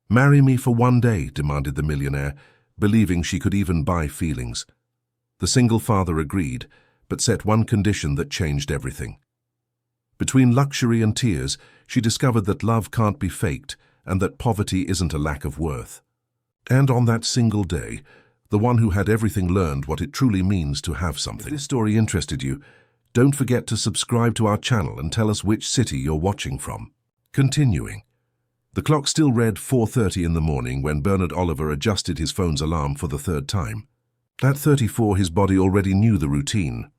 "Marry me for one day," demanded the millionaire, believing she could even buy feelings. The single father agreed, but set one condition that changed everything. Between luxury and tears, she discovered that love can't be faked and that poverty isn't a lack of worth. And on that single day, the one who had everything learned what it truly means to have something. If this story interested you, don't forget to subscribe to our channel and tell us which city you're watching from. Continuing. The clock still read 4:30 in the morning when Bernard Oliver adjusted his phone's alarm for the third time. At 34, his body already knew the routine.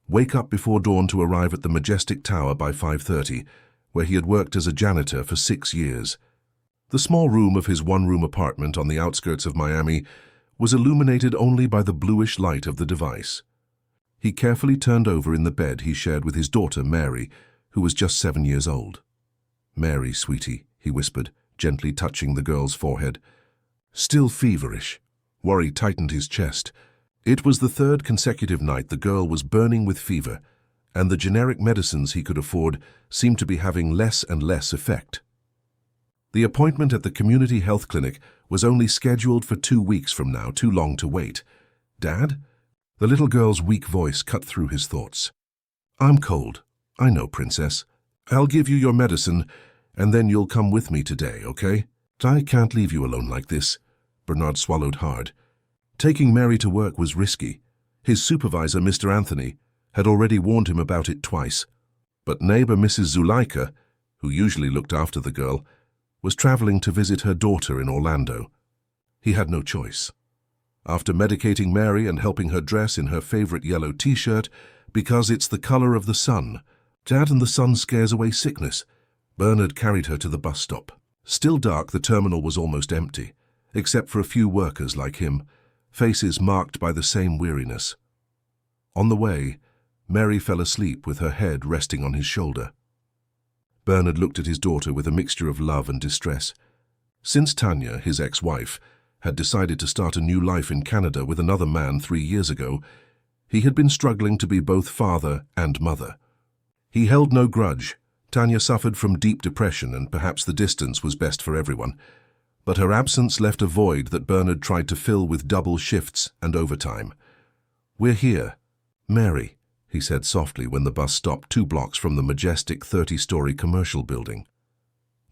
Wake up before dawn to arrive at the majestic tower by 5:30, where he had worked as a janitor for 6 years. The small room of his one-room apartment on the outskirts of Miami was illuminated only by the bluish light of the device. He carefully turned over in the bed he shared with his daughter, Mary, who was just 7 years old. "Mary, sweetie," he whispered, gently touching the girl's forehead. Still feverish, worry tightened his chest. It was the third consecutive night the girl was burning with fever, and the generic medicines he could afford seemed to be having less and less effect. The appointment at the community health clinic was only scheduled for 2 weeks from now, too long to wait. "Dad?" The little girl's weak voice cut through his thoughts. "I'm cold. I know, princess. I'll give you your medicine, and then you'll come with me today, okay? I can't leave you alone like this." Bernard swallowed hard. Taking Mary to work was risky. His supervisor, Mr. Anthony, had already warned him about it twice. But neighbor Mrs. Zuleika, who usually looked after the girl, was traveling to visit her daughter in Orlando. He had no choice. After medicating Mary and helping her dress in her favorite yellow t-shirt, because it's the color of the sun, Dad and the sun scares away sickness, Bernard carried her to the bus stop. Still dark, the terminal was almost empty, except for a few workers like him, faces marked by the same weariness. On the way, Mary fell asleep with her head resting on his shoulder. Bernard looked at his daughter with a mixture of love and distress. Since Tanya, his ex-wife, had decided to start a new life in Canada with another man 3 years ago, he had been struggling to be both father and mother. He held no grudge. Tanya suffered from deep depression, and perhaps the distance was best for everyone. But her absence left a void that Bernard tried to fill with double shifts and overtime. "We're here, Mary," he said softly when the bus stopped 2 blocks from the majestic 30-story commercial building.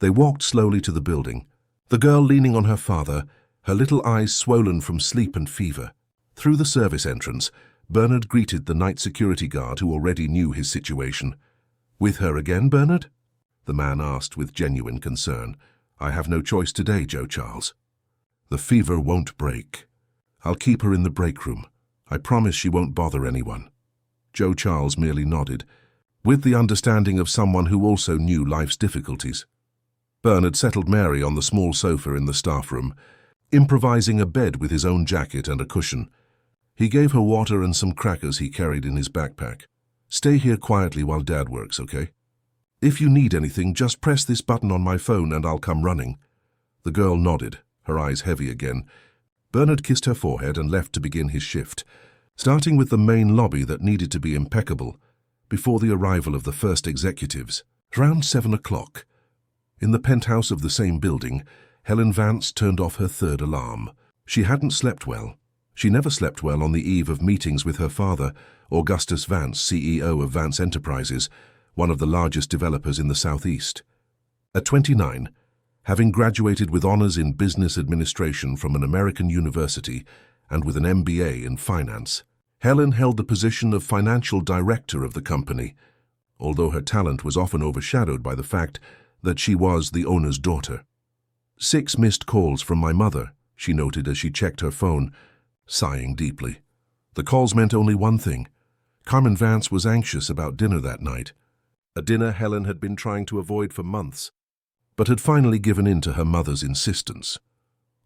They walked slowly to the building, the girl leaning on her father, her little eyes swollen from sleep and fever. Through the service entrance, Bernard greeted the night security guard who already knew his situation. "With her again, Bernard?" the man asked with genuine concern. "I have no choice today, Joe Charles. The fever won't break. I'll keep her in the break room. I promise she won't bother anyone." Joe Charles merely nodded, with the understanding of someone who also knew life's difficulties. Bernard settled Mary on the small sofa in the staff room, improvising a bed with his own jacket and a cushion. He gave her water and some crackers he carried in his backpack. "Stay here quietly while Dad works, okay? If you need anything, just press this button on my phone and I'll come running." The girl nodded, her eyes heavy again. Bernard kissed her forehead and left to begin his shift, starting with the main lobby that needed to be impeccable before the arrival of the first executives. Around 7 o'clock, in the penthouse of the same building, Helen Vance turned off her third alarm. She hadn't slept well. She never slept well on the eve of meetings with her father, Augustus Vance, CEO of Vance Enterprises, one of the largest developers in the Southeast. At 29, having graduated with honors in business administration from an American university and with an MBA in finance, Helen held the position of financial director of the company, although her talent was often overshadowed by the fact that she was the owner's daughter. 6 missed calls from my mother, she noted as she checked her phone, sighing deeply. The calls meant only one thing. Carmen Vance was anxious about dinner that night, a dinner Helen had been trying to avoid for months, but had finally given in to her mother's insistence.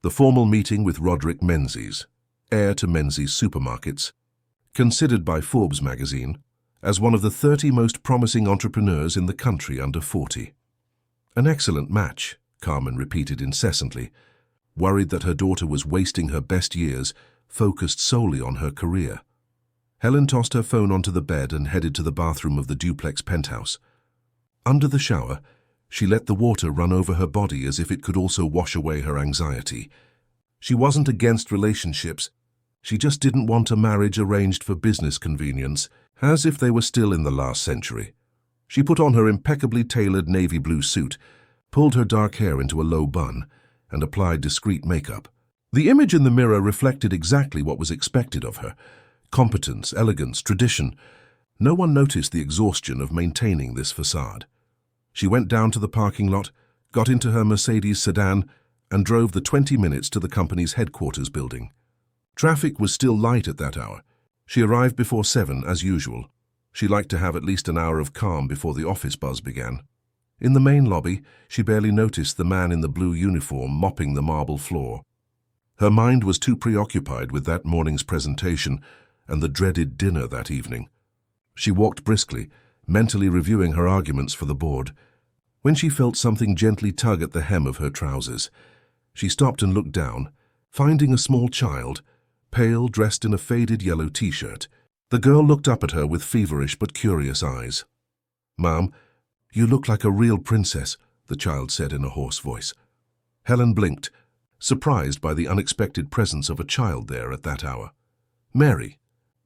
The formal meeting with Roderick Menzies, heir to Menzies Supermarkets, considered by Forbes magazine as one of the 30 most promising entrepreneurs in the country under 40. An excellent match, Carmen repeated incessantly, worried that her daughter was wasting her best years focused solely on her career. Helen tossed her phone onto the bed and headed to the bathroom of the duplex penthouse. Under the shower, She let the water run over her body as if it could also wash away her anxiety. She wasn't against relationships. She just didn't want a marriage arranged for business convenience, as if they were still in the last century. She put on her impeccably tailored navy blue suit, pulled her dark hair into a low bun, and applied discreet makeup. The image in the mirror reflected exactly what was expected of her: competence, elegance, tradition. No one noticed the exhaustion of maintaining this facade. She went down to the parking lot, got into her Mercedes sedan, and drove the 20 minutes to the company's headquarters building. Traffic was still light at that hour. She arrived before 7, as usual. She liked to have at least an hour of calm before the office buzz began. In the main lobby, she barely noticed the man in the blue uniform mopping the marble floor. Her mind was too preoccupied with that morning's presentation and the dreaded dinner that evening. She walked briskly, mentally reviewing her arguments for the board, when she felt something gently tug at the hem of her trousers. She stopped and looked down, finding a small child, pale, dressed in a faded yellow t-shirt. The girl looked up at her with feverish but curious eyes. "Mom, you look like a real princess," the child said in a hoarse voice. Helen blinked, surprised by the unexpected presence of a child there at that hour. "Mary."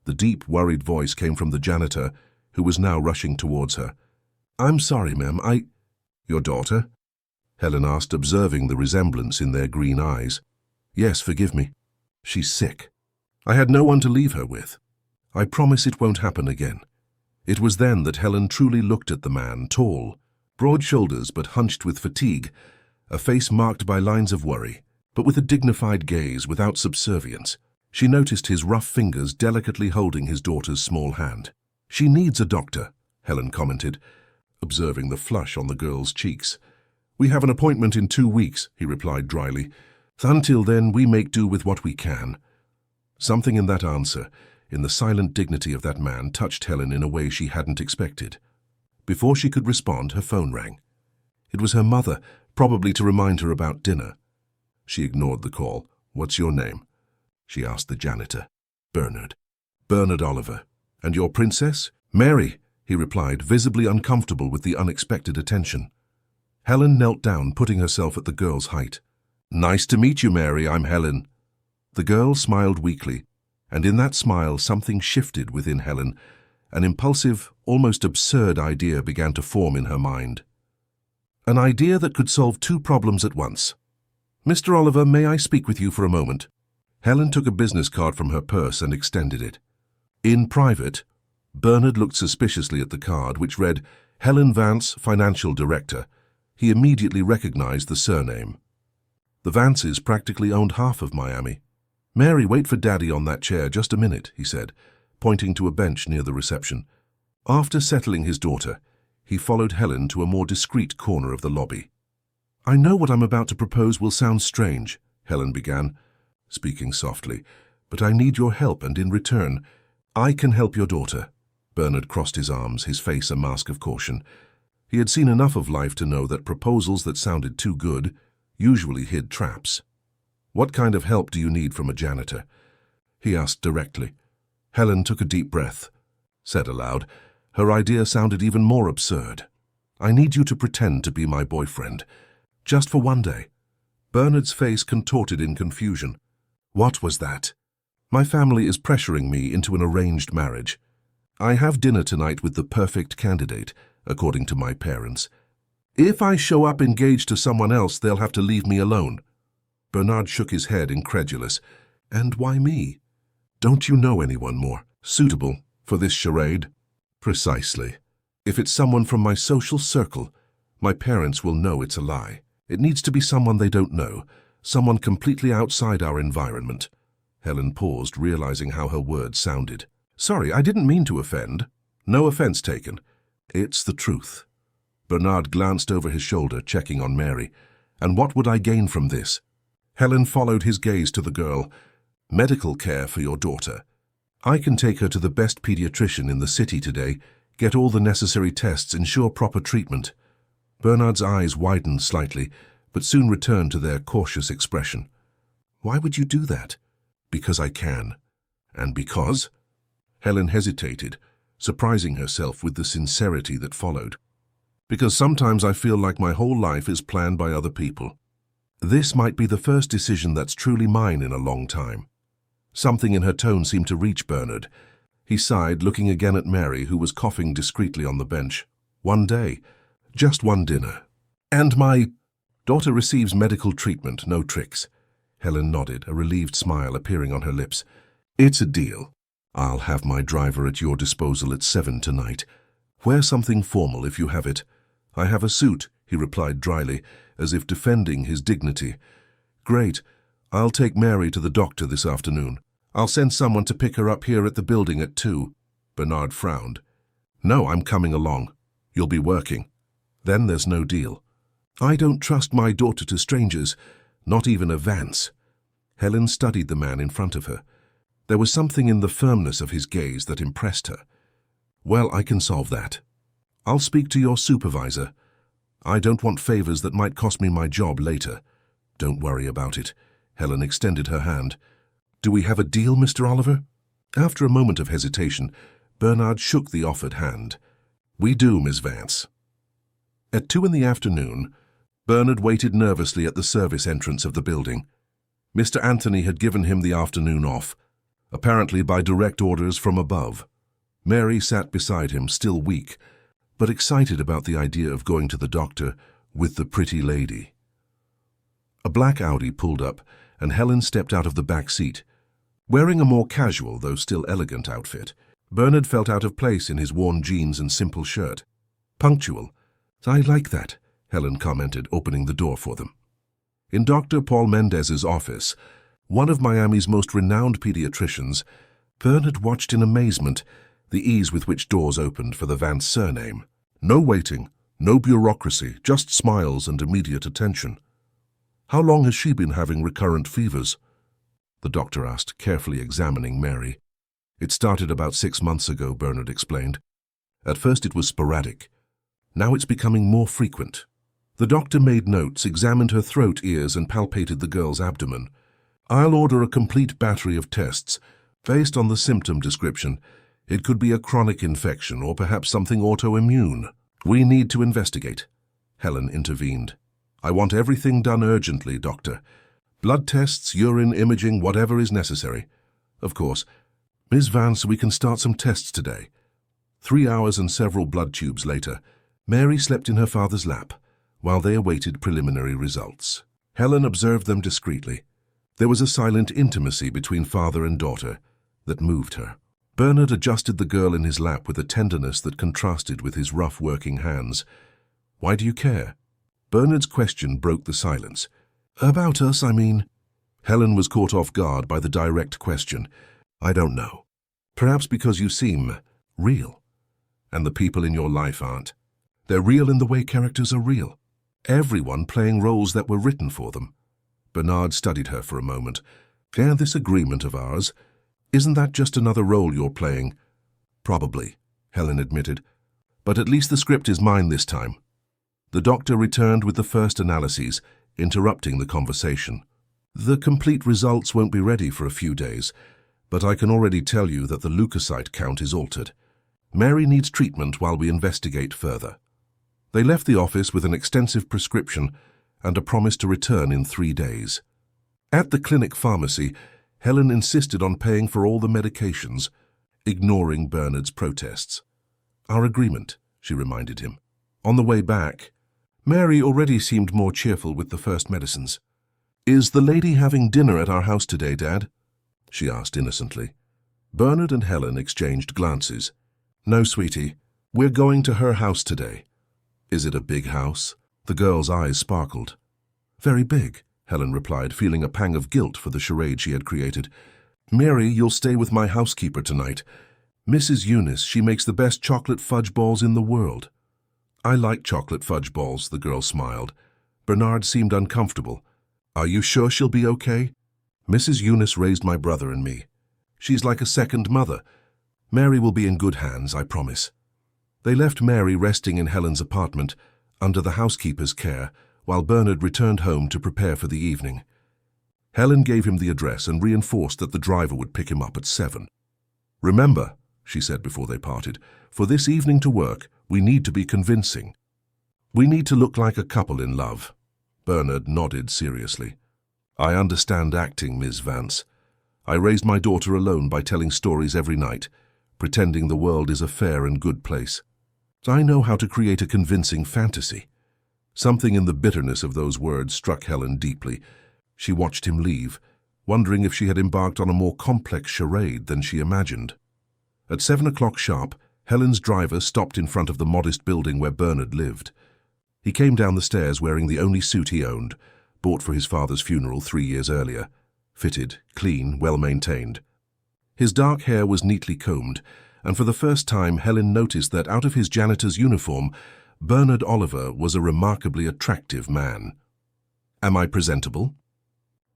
The deep, worried voice came from the janitor, who was now rushing towards her. "I'm sorry, ma'am, Your daughter?" Helen asked, observing the resemblance in their green eyes. "Yes, forgive me. She's sick. I had no one to leave her with. I promise it won't happen again." It was then that Helen truly looked at the man, tall, broad shoulders but hunched with fatigue, a face marked by lines of worry, but with a dignified gaze without subservience. She noticed his rough fingers delicately holding his daughter's small hand. "She needs a doctor," Helen commented, observing the flush on the girl's cheeks. "We have an appointment in 2 weeks," he replied dryly. "Until then, we make do with what we can." Something in that answer, in the silent dignity of that man, touched Helen in a way she hadn't expected. Before she could respond, her phone rang. It was her mother, probably to remind her about dinner. She ignored the call. "What's your name?" she asked the janitor. "Bernard." "Bernard Oliver. And your princess?" "Mary," he replied, visibly uncomfortable with the unexpected attention. Helen knelt down, putting herself at the girl's height. "Nice to meet you, Mary. I'm Helen." The girl smiled weakly, and in that smile something shifted within Helen. An impulsive, almost absurd idea began to form in her mind. An idea that could solve 2 problems at once. "Mr. Oliver, may I speak with you for a moment?" Helen took a business card from her purse and extended it. "In private." Bernard looked suspiciously at the card, which read, "Helen Vance, Financial Director." He immediately recognized the surname. The Vances practically owned half of Miami. "Mary, wait for Daddy on that chair just a minute," he said, pointing to a bench near the reception. After settling his daughter, he followed Helen to a more discreet corner of the lobby. "I know what I'm about to propose will sound strange," Helen began, speaking softly, "but I need your help, and in return, I can help your daughter." Bernard crossed his arms, his face a mask of caution. He had seen enough of life to know that proposals that sounded too good usually hid traps. "What kind of help do you need from a janitor?" he asked directly. Helen took a deep breath, said aloud. Her idea sounded even more absurd. "I need you to pretend to be my boyfriend, just for 1 day." Bernard's face contorted in confusion. "What was that?" "My family is pressuring me into an arranged marriage. I have dinner tonight with the perfect candidate, according to my parents. If I show up engaged to someone else, they'll have to leave me alone." Bernard shook his head, incredulous. "And why me? Don't you know anyone more suitable for this charade?" "Precisely. If it's someone from my social circle, my parents will know it's a lie. It needs to be someone they don't know, someone completely outside our environment." Helen paused, realizing how her words sounded. "Sorry, I didn't mean to offend." "No offense taken. It's the truth." Bernard glanced over his shoulder, checking on Mary. "And what would I gain from this?" Helen followed his gaze to the girl. "Medical care for your daughter. I can take her to the best pediatrician in the city today, get all the necessary tests, ensure proper treatment." Bernard's eyes widened slightly, but soon returned to their cautious expression. "Why would you do that?" "Because I can." "And because?" Helen hesitated, surprising herself with the sincerity that followed. because sometimes I feel like my whole life is planned by other people. This might be the first decision that's truly mine in a long time. Something in her tone seemed to reach Bernard. He sighed, looking again at Mary, who was coughing discreetly on the bench. One day, just one dinner. And my daughter receives medical treatment, no tricks. Helen nodded, a relieved smile appearing on her lips. It's a deal. I'll have my driver at your disposal at 7 tonight. Wear something formal if you have it. I have a suit, he replied dryly, as if defending his dignity. Great. I'll take Mary to the doctor this afternoon. I'll send someone to pick her up here at the building at 2. Bernard frowned. No, I'm coming along. You'll be working. Then there's no deal. I don't trust my daughter to strangers, not even a Vance. Helen studied the man in front of her. There was something in the firmness of his gaze that impressed her. Well, I can solve that. I'll speak to your supervisor. I don't want favors that might cost me my job later. Don't worry about it. Helen extended her hand. Do we have a deal, Mr. Oliver? After a moment of hesitation, Bernard shook the offered hand. We do, Miss Vance. At 2 in the afternoon, Bernard waited nervously at the service entrance of the building. Mr. Anthony had given him the afternoon off, apparently by direct orders from above. Mary sat beside him, still weak, but excited about the idea of going to the doctor with the pretty lady. A black Audi pulled up, and Helen stepped out of the back seat. Wearing a more casual, though still elegant outfit, Bernard felt out of place in his worn jeans and simple shirt. Punctual. I like that, Helen commented, opening the door for them. In Dr. Paul Mendez's office, one of Miami's most renowned pediatricians, Bernard watched in amazement the ease with which doors opened for the Vance surname. No waiting, no bureaucracy, just smiles and immediate attention. How long has she been having recurrent fevers? The doctor asked, carefully examining Mary. It started about 6 months ago, Bernard explained. At first it was sporadic. Now it's becoming more frequent. The doctor made notes, examined her throat, ears, and palpated the girl's abdomen. I'll order a complete battery of tests. Based on the symptom description, it could be a chronic infection or perhaps something autoimmune. We need to investigate. Helen intervened. I want everything done urgently, doctor. Blood tests, urine, imaging, whatever is necessary. Of course. Ms. Vance, we can start some tests today. 3 hours and several blood tubes later, Mary slept in her father's lap while they awaited preliminary results. Helen observed them discreetly. There was a silent intimacy between father and daughter that moved her. Bernard adjusted the girl in his lap with a tenderness that contrasted with his rough working hands. Why do you care? Bernard's question broke the silence. About us, I mean. Helen was caught off guard by the direct question. I don't know. Perhaps because you seem real, and the people in your life aren't. They're real in the way characters are real. Everyone playing roles that were written for them. Bernard studied her for a moment. And this agreement of ours, isn't that just another role you're playing? Probably, Helen admitted. But at least the script is mine this time. The doctor returned with the first analyses, interrupting the conversation. The complete results won't be ready for a few days, but I can already tell you that the leukocyte count is altered. Mary needs treatment while we investigate further. They left the office with an extensive prescription and a promise to return in 3 days. At the clinic pharmacy, Helen insisted on paying for all the medications, ignoring Bernard's protests. Our agreement, she reminded him. On the way back, Mary already seemed more cheerful with the first medicines. Is the lady having dinner at our house today, Dad? She asked innocently. Bernard and Helen exchanged glances. No, sweetie. We're going to her house today. Is it a big house? The girl's eyes sparkled. Very big, Helen replied, feeling a pang of guilt for the charade she had created. Mary, you'll stay with my housekeeper tonight. Mrs. Eunice, she makes the best chocolate fudge balls in the world. I like chocolate fudge balls, the girl smiled. Bernard seemed uncomfortable. Are you sure she'll be okay? Mrs. Eunice raised my brother and me. She's like a second mother. Mary will be in good hands, I promise. They left Mary resting in Helen's apartment under the housekeeper's care while Bernard returned home to prepare for the evening. Helen gave him the address and reinforced that the driver would pick him up at 7. Remember, she said before they parted, for this evening to work, we need to be convincing. We need to look like a couple in love. Bernard nodded seriously. I understand acting, Ms. Vance. I raised my daughter alone by telling stories every night, pretending the world is a fair and good place. I know how to create a convincing fantasy. Something in the bitterness of those words struck Helen deeply. She watched him leave, wondering if she had embarked on a more complex charade than she imagined. At 7 o'clock sharp, Helen's driver stopped in front of the modest building where Bernard lived. He came down the stairs wearing the only suit he owned, bought for his father's funeral 3 years earlier. Fitted, clean, well-maintained. His dark hair was neatly combed, and for the first time Helen noticed that out of his janitor's uniform, Bernard Oliver was a remarkably attractive man. "Am I presentable?"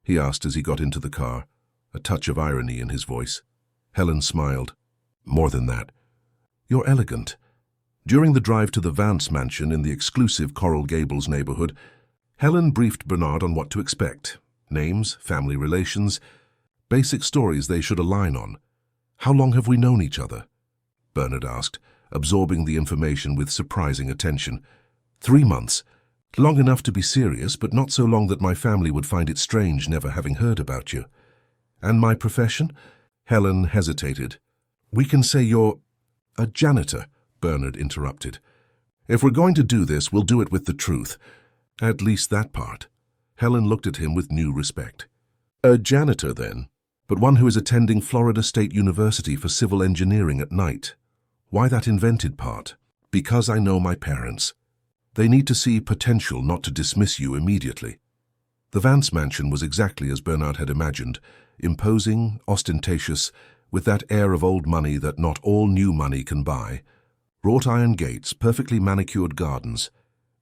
he asked as he got into the car, a touch of irony in his voice. Helen smiled. "More than that. You're elegant." During the drive to the Vance mansion in the exclusive Coral Gables neighborhood, Helen briefed Bernard on what to expect. Names, family relations, basic stories they should align on. "How long have we known each other?" Bernard asked, absorbing the information with surprising attention. 3 months. Long enough to be serious, but not so long that my family would find it strange never having heard about you. "And my profession?" Helen hesitated. "We can say you're a janitor," Bernard interrupted. "If we're going to do this, we'll do it with the truth. At least that part." Helen looked at him with new respect. "A janitor, then, but one who is attending Florida State University for civil engineering at night. Why that invented part? Because I know my parents. They need to see potential, not to dismiss you immediately." The Vance mansion was exactly as Bernard had imagined, imposing, ostentatious, with that air of old money that not all new money can buy. Wrought iron gates, perfectly manicured gardens,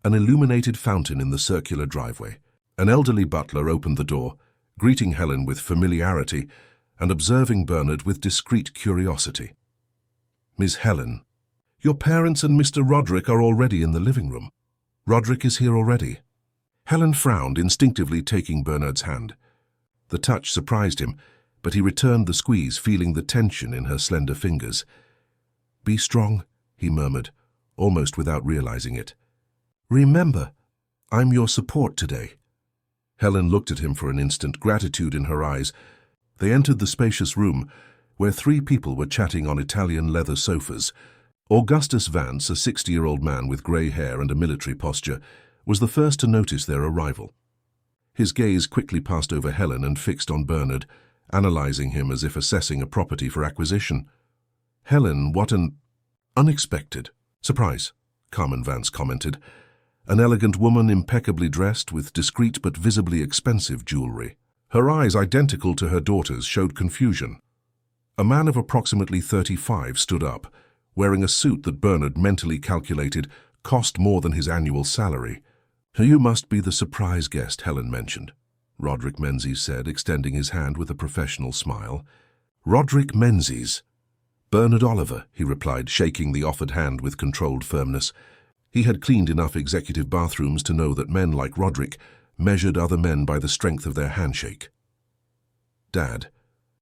an illuminated fountain in the circular driveway. An elderly butler opened the door, greeting Helen with familiarity and observing Bernard with discreet curiosity. "Miss Helen, your parents and Mr. Roderick are already in the living room. Roderick is here already." Helen frowned, instinctively taking Bernard's hand. The touch surprised him, but he returned the squeeze, feeling the tension in her slender fingers. "Be strong," he murmured, almost without realizing it. "Remember, I'm your support today." Helen looked at him for an instant, gratitude in her eyes. They entered the spacious room, where 3 people were chatting on Italian leather sofas. Augustus Vance, a 60-year-old man with grey hair and a military posture, was the first to notice their arrival. His gaze quickly passed over Helen and fixed on Bernard, analyzing him as if assessing a property for acquisition. "Helen, what an unexpected surprise," Carmen Vance commented. An elegant woman impeccably dressed with discreet but visibly expensive jewelry. Her eyes, identical to her daughter's, showed confusion. A man of approximately 35 stood up, wearing a suit that Bernard mentally calculated cost more than his annual salary. "You must be the surprise guest Helen mentioned," Roderick Menzies said, extending his hand with a professional smile. "Roderick Menzies." "Bernard Oliver," he replied, shaking the offered hand with controlled firmness. He had cleaned enough executive bathrooms to know that men like Roderick measured other men by the strength of their handshake. "Dad."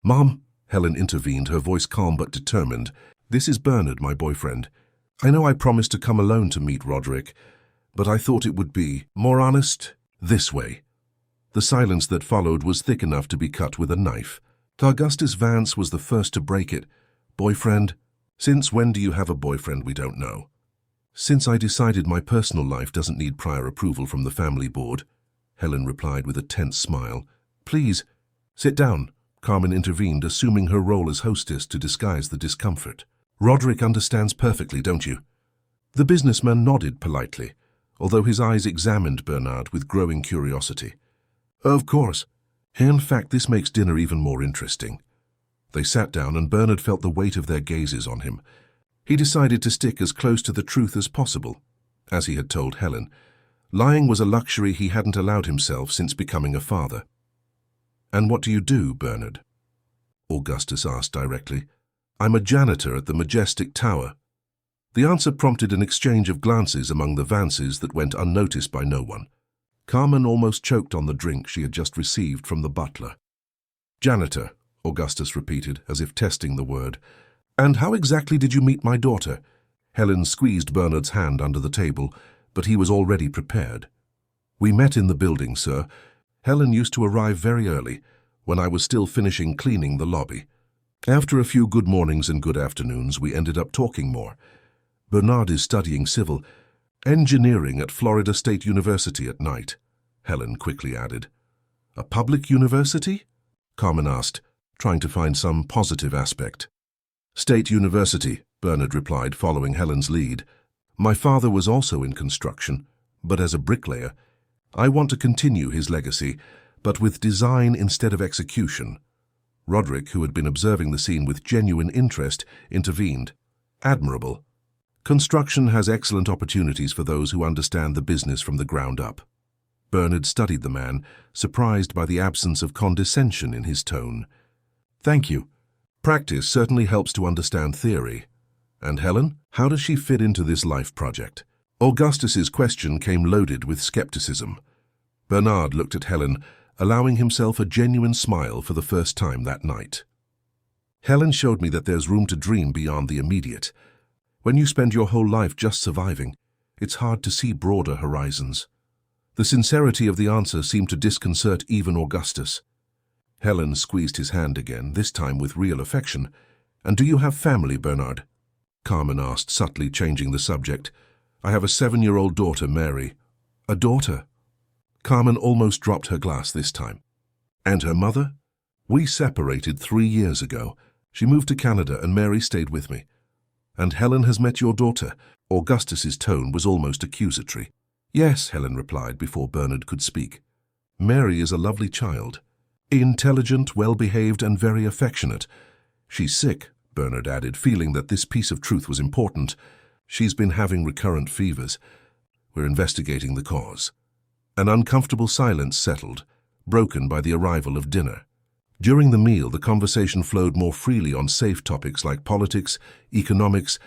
"Mom," Helen intervened, her voice calm but determined. "This is Bernard, my boyfriend. I know I promised to come alone to meet Roderick, but I thought it would be more honest this way." The silence that followed was thick enough to be cut with a knife. Augustus Vance was the first to break it. "Boyfriend? Since when do you have a boyfriend we don't know?" "Since I decided my personal life doesn't need prior approval from the family board," Helen replied with a tense smile. "Please, sit down," Carmen intervened, assuming her role as hostess to disguise the discomfort. "Roderick understands perfectly, don't you?" The businessman nodded politely, although his eyes examined Bernard with growing curiosity. "Of course. In fact, this makes dinner even more interesting." They sat down and Bernard felt the weight of their gazes on him. He decided to stick as close to the truth as possible, as he had told Helen. Lying was a luxury he hadn't allowed himself since becoming a father. "And what do you do, Bernard?" Augustus asked directly. "I'm a janitor at the Majestic Tower." The answer prompted an exchange of glances among the Vances that went unnoticed by no one. Carmen almost choked on the drink she had just received from the butler. "Janitor," Augustus repeated, as if testing the word. "And how exactly did you meet my daughter?" Helen squeezed Bernard's hand under the table, but he was already prepared. "We met in the building, sir. Helen used to arrive very early, when I was still finishing cleaning the lobby. After a few good mornings and good afternoons, we ended up talking more. Bernard is studying civil engineering at Florida State University at night," Helen quickly added. "A public university?" Carmen asked, trying to find some positive aspect. "State University," Bernard replied, following Helen's lead. "My father was also in construction, but as a bricklayer. I want to continue his legacy, but with design instead of execution." Roderick, who had been observing the scene with genuine interest, intervened. "Admirable. Construction has excellent opportunities for those who understand the business from the ground up." Bernard studied the man, surprised by the absence of condescension in his tone. "Thank you. Practice certainly helps to understand theory. And Helen, how does she fit into this life project?" Augustus's question came loaded with skepticism. Bernard looked at Helen, allowing himself a genuine smile for the first time that night. "Helen showed me that there's room to dream beyond the immediate. When you spend your whole life just surviving, it's hard to see broader horizons." The sincerity of the answer seemed to disconcert even Augustus. Helen squeezed his hand again, this time with real affection. "And do you have family, Bernard?" Carmen asked, subtly changing the subject. "I have a 7-year-old daughter, Mary." "A daughter?" Carmen almost dropped her glass this time. "And her mother?" "We separated 3 years ago. She moved to Canada and Mary stayed with me." "And Helen has met your daughter?" Augustus's tone was almost accusatory. "Yes," Helen replied before Bernard could speak. "Mary is a lovely child. Intelligent, well-behaved, and very affectionate. She's sick," Bernard added, feeling that this piece of truth was important. "She's been having recurrent fevers. We're investigating the cause." An uncomfortable silence settled, broken by the arrival of dinner. During the meal, the conversation flowed more freely on safe topics like politics, economics,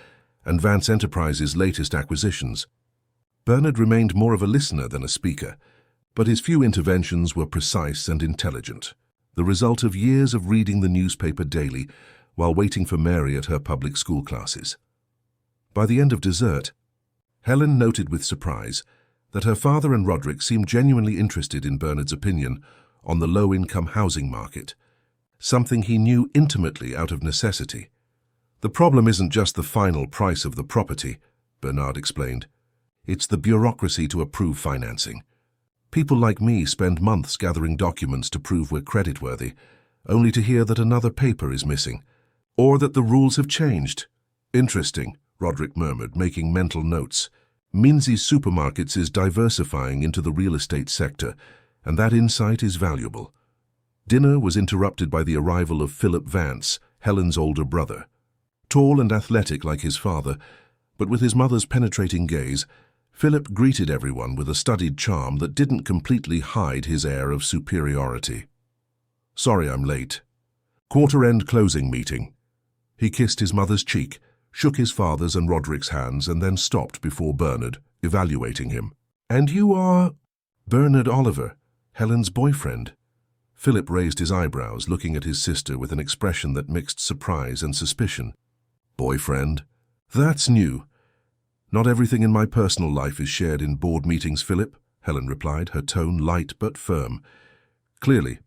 and Vance Enterprises' latest acquisitions. Bernard remained more of a listener than a speaker, but his few interventions were precise and intelligent, the result of years of reading the newspaper daily while waiting for Mary at her public school classes. By the end of dessert, Helen noted with surprise that her father and Roderick seemed genuinely interested in Bernard's opinion on the low-income housing market, something he knew intimately out of necessity. "The problem isn't just the final price of the property," Bernard explained. "It's the bureaucracy to approve financing. People like me spend months gathering documents to prove we're creditworthy, only to hear that another paper is missing, or that the rules have changed." "Interesting," Roderick murmured, making mental notes. "Minzy's Supermarkets is diversifying into the real estate sector, and that insight is valuable." Dinner was interrupted by the arrival of Philip Vance, Helen's older brother. Tall and athletic like his father, but with his mother's penetrating gaze, Philip greeted everyone with a studied charm that didn't completely hide his air of superiority. "Sorry I'm late. Quarter-end closing meeting." He kissed his mother's cheek, shook his father's and Roderick's hands, and then stopped before Bernard, evaluating him. "And you are—" "Bernard Oliver, Helen's boyfriend." Philip raised his eyebrows, looking at his sister with an expression that mixed surprise and suspicion. "Boyfriend? That's new." "Not everything in my personal life is shared in board meetings, Philip," Helen replied, her tone light but firm. "Clearly."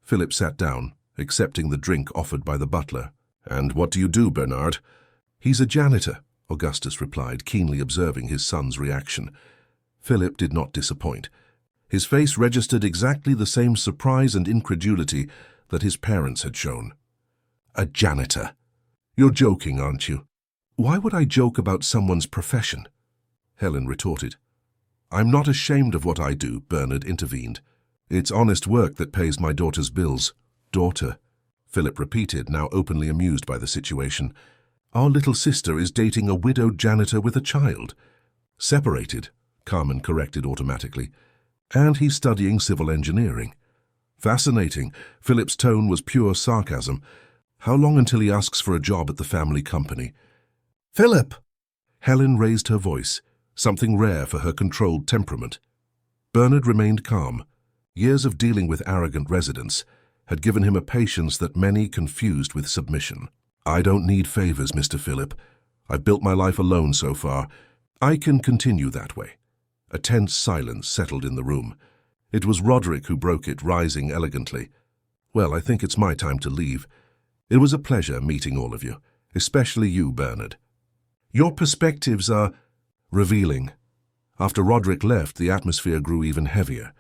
Philip sat down, accepting the drink offered by the butler. "And what do you do, Bernard?" "He's a janitor," Augustus replied, keenly observing his son's reaction. Philip did not disappoint. His face registered exactly the same surprise and incredulity that his parents had shown. "A janitor? You're joking, aren't you?" "Why would I joke about someone's profession?" Helen retorted. "I'm not ashamed of what I do," Bernard intervened. "It's honest work that pays my daughter's bills." "Daughter," Philip repeated, now openly amused by the situation. "Our little sister is dating a widowed janitor with a child." "Separated," Carmen corrected automatically. "And he's studying civil engineering." "Fascinating." Philip's tone was pure sarcasm. "How long until he asks for a job at the family company?" "Philip!" Helen raised her voice, something rare for her controlled temperament. Bernard remained calm. Years of dealing with arrogant residents had given him a patience that many confused with submission. "I don't need favors, Mr. Philip. I've built my life alone so far. I can continue that way." A tense silence settled in the room. It was Roderick who broke it, rising elegantly. "Well, I think it's my time to leave. It was a pleasure meeting all of you, especially you, Bernard. Your perspectives are revealing." After Roderick left, the atmosphere grew even heavier.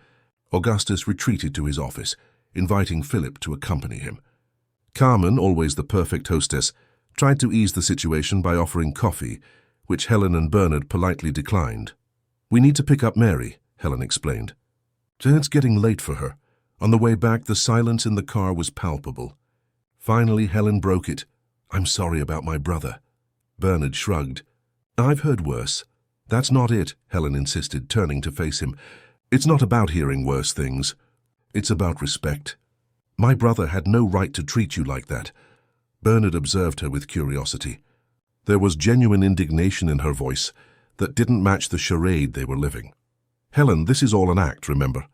Augustus retreated to his office, inviting Philip to accompany him. Carmen, always the perfect hostess, tried to ease the situation by offering coffee, which Helen and Bernard politely declined. "We need to pick up Mary," Helen explained. "It's getting late for her." On the way back, the silence in the car was palpable. Finally, Helen broke it. "I'm sorry about my brother." Bernard shrugged. "I've heard worse." "That's not it," Helen insisted, turning to face him. "It's not about hearing worse things. It's about respect. My brother had no right to treat you like that." Bernard observed her with curiosity. There was genuine indignation in her voice that didn't match the charade they were living. "Helen, this is all an act, remember?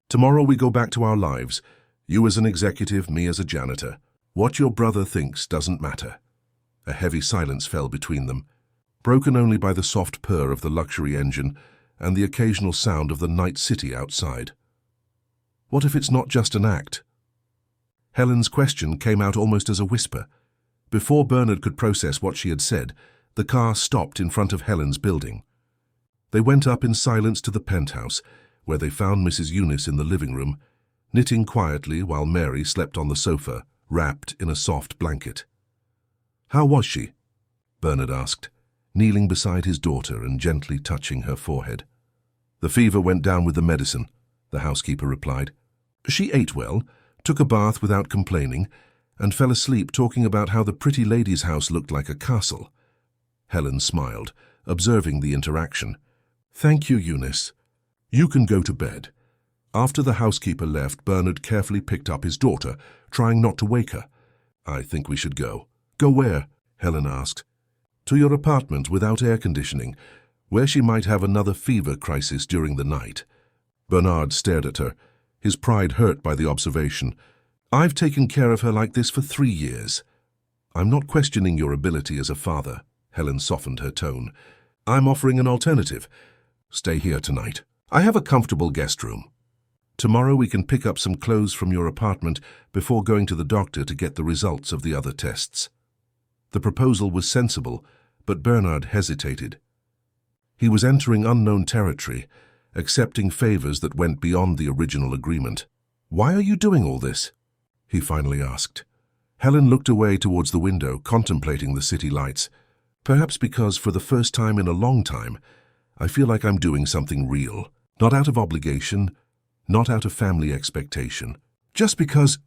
Tomorrow we go back to our lives. You as an executive, me as a janitor. What your brother thinks doesn't matter." A heavy silence fell between them, broken only by the soft purr of the luxury engine and the occasional sound of the night city outside. What if it's not just an act? Helen's question came out almost as a whisper. Before Bernard could process what she had said, the car stopped in front of Helen's building. They went up in silence to the penthouse, where they found Mrs. Eunice in the living room, knitting quietly while Mary slept on the sofa, wrapped in a soft blanket. "How was she?" Bernard asked, kneeling beside his daughter and gently touching her forehead. "The fever went down with the medicine," the housekeeper replied. "She ate well, took a bath without complaining, and fell asleep talking about how the pretty lady's house looked like a castle." Helen smiled, observing the interaction. "Thank you, Eunice. You can go to bed." After the housekeeper left, Bernard carefully picked up his daughter, trying not to wake her. "I think we should go." "Go where?" Helen asked. "To your apartment without air conditioning, where she might have another fever crisis during the night." Bernard stared at her, his pride hurt by the observation. "I've taken care of her like this for 3 years." "I'm not questioning your ability as a father," Helen softened her tone. "I'm offering an alternative. Stay here tonight. I have a comfortable guest room. Tomorrow we can pick up some clothes from your apartment before going to the doctor to get the results of the other tests." The proposal was sensible, but Bernard hesitated. He was entering unknown territory, accepting favors that went beyond the original agreement. "Why are you doing all this?" he finally asked. Helen looked away towards the window, contemplating the city lights. "Perhaps because, for the first time in a long time, I feel like I'm doing something real, not out of obligation, not out of family expectation, just because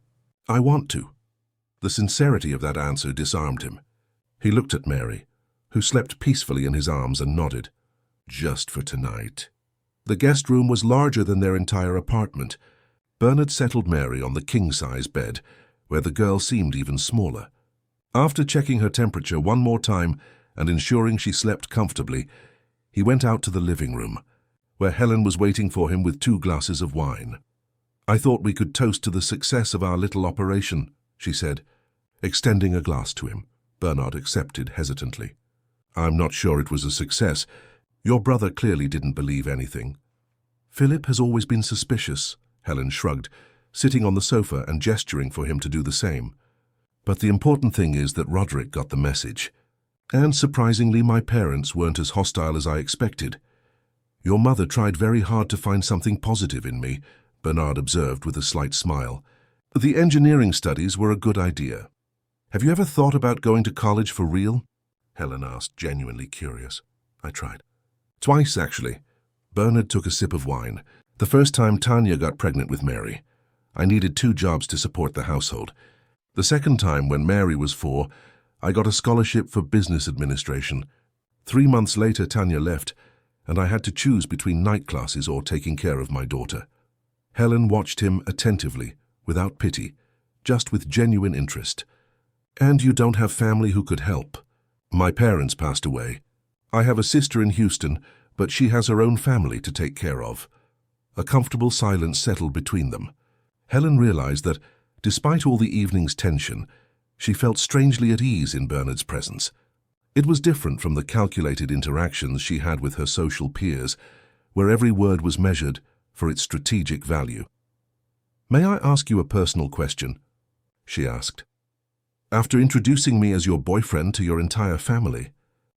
I want to." The sincerity of that answer disarmed him. He looked at Mary, who slept peacefully in his arms, and nodded. "Just for tonight." The guest room was larger than their entire apartment. Bernard settled Mary on the king-size bed, where the girl seemed even smaller. After checking her temperature one more time and ensuring she slept comfortably, he went out to the living room, where Helen was waiting for him with 2 glasses of wine. "I thought we could toast to the success of our little operation," she said, extending a glass to him. Bernard accepted hesitantly. "I'm not sure it was a success. Your brother clearly didn't believe anything." "Philip has always been suspicious," Helen shrugged, sitting on the sofa and gesturing for him to do the same. "But the important thing is that Roderick got the message. And surprisingly, my parents weren't as hostile as I expected." "Your mother tried very hard to find something positive in me," Bernard observed with a slight smile. "The engineering studies were a good idea." "Have you ever thought about going to college for real?" Helen asked, genuinely curious. "I tried." "Twice, actually." Bernard took a sip of wine. "The first time Tanya got pregnant with Mary. I needed 2 jobs to support the household. The second time, when Mary was 4, I got a scholarship for business administration. 3 months later, Tanya left, and I had to choose between night classes or taking care of my daughter." Helen watched him attentively, without pity, just with genuine interest. "And you don't have family who could help?" "My parents passed away. I have a sister in Houston, but she has her own family to take care of." A comfortable silence settled between them. Helen realized that, despite all the evening's tension, she felt strangely at ease in Bernard's presence. It was different from the calculated interactions she had with her social peers, where every word was measured for its strategic value. "May I ask you a personal question?" she asked. "After introducing me as your boyfriend to your entire family,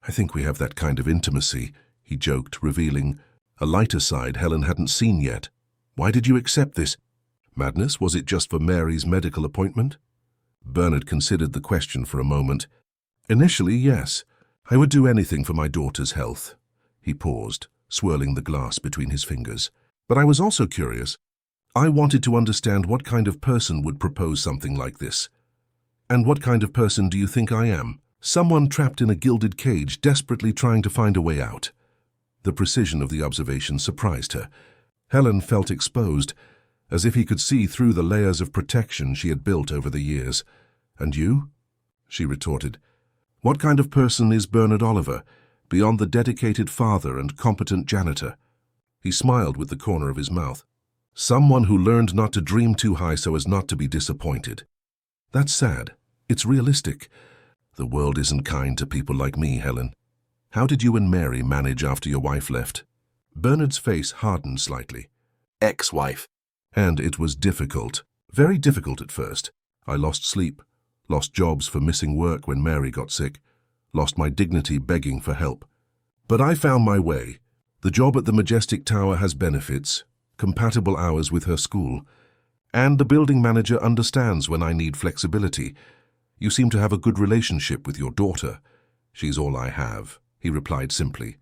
I think we have that kind of intimacy," he joked, revealing a lighter side Helen hadn't seen yet. "Why did you accept this? Madness? Was it just for Mary's medical appointment?" Bernard considered the question for a moment. "Initially, yes. I would do anything for my daughter's health." He paused, swirling the glass between his fingers. "But I was also curious. I wanted to understand what kind of person would propose something like this. And what kind of person do you think I am? Someone trapped in a gilded cage, desperately trying to find a way out." The precision of the observation surprised her. Helen felt exposed, as if he could see through the layers of protection she had built over the years. "And you?" she retorted. "What kind of person is Bernard Oliver, beyond the dedicated father and competent janitor?" He smiled with the corner of his mouth. "Someone who learned not to dream too high so as not to be disappointed. That's sad. It's realistic. The world isn't kind to people like me, Helen. How did you and Mary manage after your wife left?" Bernard's face hardened slightly. "Ex-wife. And it was difficult. Very difficult at first. I lost sleep, lost jobs for missing work when Mary got sick, lost my dignity begging for help. But I found my way. The job at the Majestic Tower has benefits, compatible hours with her school, and the building manager understands when I need flexibility. You seem to have a good relationship with your daughter." "She's all I have," he replied simply.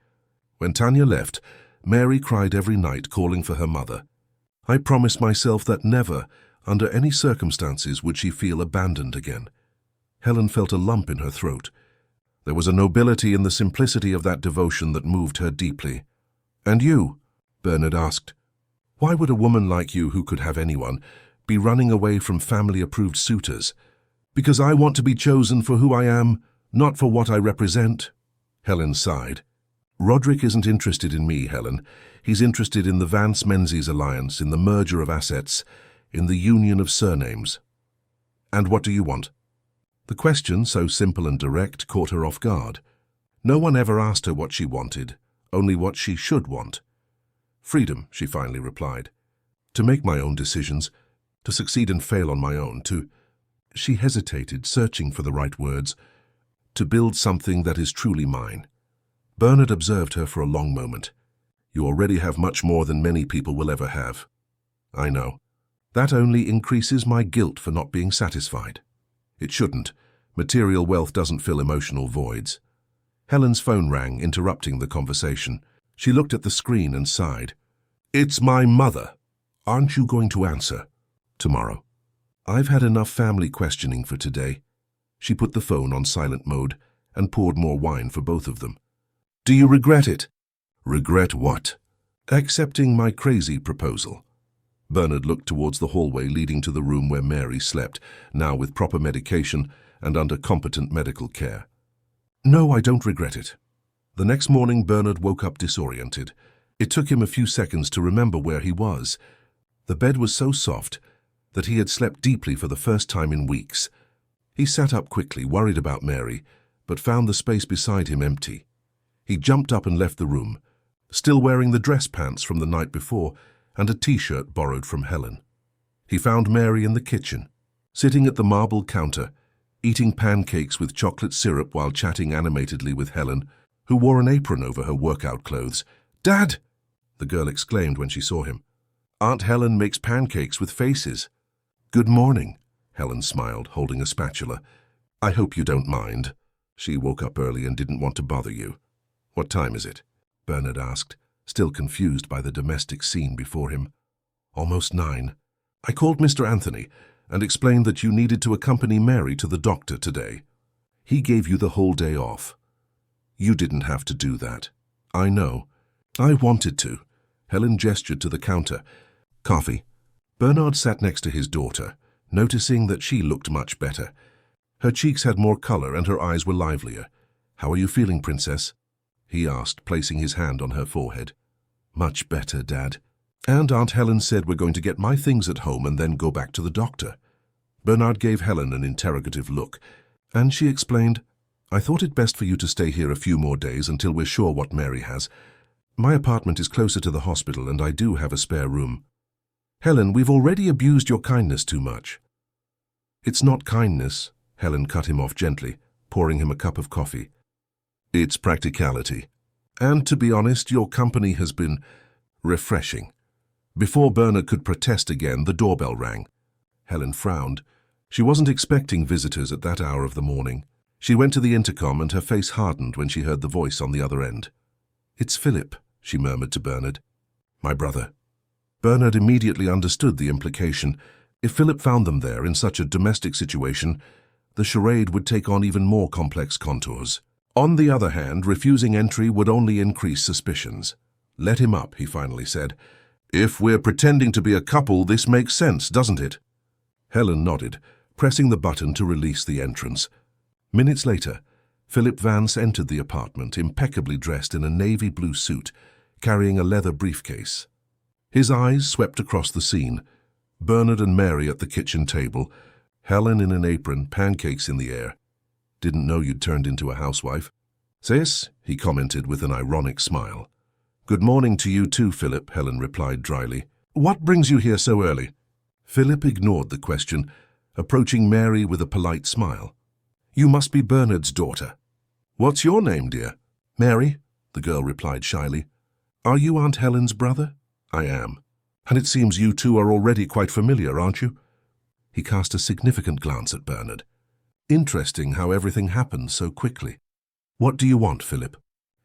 "When Tanya left, Mary cried every night calling for her mother. I promised myself that never, under any circumstances, would she feel abandoned again." Helen felt a lump in her throat. There was a nobility in the simplicity of that devotion that moved her deeply. "And you?" Bernard asked. "Why would a woman like you, who could have anyone, be running away from family-approved suitors?" "Because I want to be chosen for who I am, not for what I represent." Helen sighed. "Roderick isn't interested in me, Helen. He's interested in the Vance-Menzies alliance, in the merger of assets, in the union of surnames." "And what do you want?" The question, so simple and direct, caught her off guard. No one ever asked her what she wanted, only what she should want. "Freedom," she finally replied. "To make my own decisions, to succeed and fail on my own, to—" She hesitated, searching for the right words. "To build something that is truly mine." Bernard observed her for a long moment. "You already have much more than many people will ever have." "I know. That only increases my guilt for not being satisfied." "It shouldn't. Material wealth doesn't fill emotional voids." Helen's phone rang, interrupting the conversation. She looked at the screen and sighed. "It's my mother. Aren't you going to answer?" "Tomorrow. I've had enough family questioning for today." She put the phone on silent mode and poured more wine for both of them. "Do you regret it?" "Regret what?" "Accepting my crazy proposal." Bernard looked towards the hallway leading to the room where Mary slept, now with proper medication and under competent medical care. "No, I don't regret it." The next morning, Bernard woke up disoriented. It took him a few seconds to remember where he was. The bed was so soft that he had slept deeply for the first time in weeks. He sat up quickly, worried about Mary, but found the space beside him empty. He jumped up and left the room, still wearing the dress pants from the night before and a t-shirt borrowed from Helen. He found Mary in the kitchen, sitting at the marble counter, eating pancakes with chocolate syrup while chatting animatedly with Helen, who wore an apron over her workout clothes. "Dad!" the girl exclaimed when she saw him. "Aunt Helen makes pancakes with faces." "Good morning," Helen smiled, holding a spatula. "I hope you don't mind." She woke up early and didn't want to bother you. "What time is it?" Bernard asked, still confused by the domestic scene before him. "Almost 9. I called Mr. Anthony and explained that you needed to accompany Mary to the doctor today. He gave you the whole day off." "You didn't have to do that." "I know. I wanted to." Helen gestured to the counter. "Coffee." Bernard sat next to his daughter, noticing that she looked much better. Her cheeks had more color and her eyes were livelier. "How are you feeling, Princess?" he asked, placing his hand on her forehead. "Much better, Dad. And Aunt Helen said we're going to get my things at home and then go back to the doctor." Bernard gave Helen an interrogative look, and she explained, "I thought it best for you to stay here a few more days until we're sure what Mary has. My apartment is closer to the hospital and I do have a spare room. Helen, we've already abused your kindness too much. It's not kindness, Helen cut him off gently, pouring him a cup of coffee. It's practicality. And to be honest, your company has been refreshing. Before Bernard could protest again, the doorbell rang. Helen frowned. She wasn't expecting visitors at that hour of the morning. She went to the intercom and her face hardened when she heard the voice on the other end. "It's Philip," she murmured to Bernard. "My brother." Bernard immediately understood the implication. If Philip found them there in such a domestic situation, the charade would take on even more complex contours. On the other hand, refusing entry would only increase suspicions. "Let him up," he finally said. "If we're pretending to be a couple, this makes sense, doesn't it?" Helen nodded, pressing the button to release the entrance. Minutes later, Philip Vance entered the apartment, impeccably dressed in a navy blue suit, carrying a leather briefcase. His eyes swept across the scene. Bernard and Mary at the kitchen table, Helen in an apron, pancakes in the air. "Didn't know you'd turned into a housewife." "Sis," he commented with an ironic smile. "Good morning to you too, Philip," Helen replied dryly. "What brings you here so early?" Philip ignored the question, approaching Mary with a polite smile. "You must be Bernard's daughter." "What's your name, dear?" "Mary," the girl replied shyly. "Are you Aunt Helen's brother?" "I am. And it seems you two are already quite familiar, aren't you?" He cast a significant glance at Bernard. "Interesting how everything happened so quickly. What do you want, Philip?"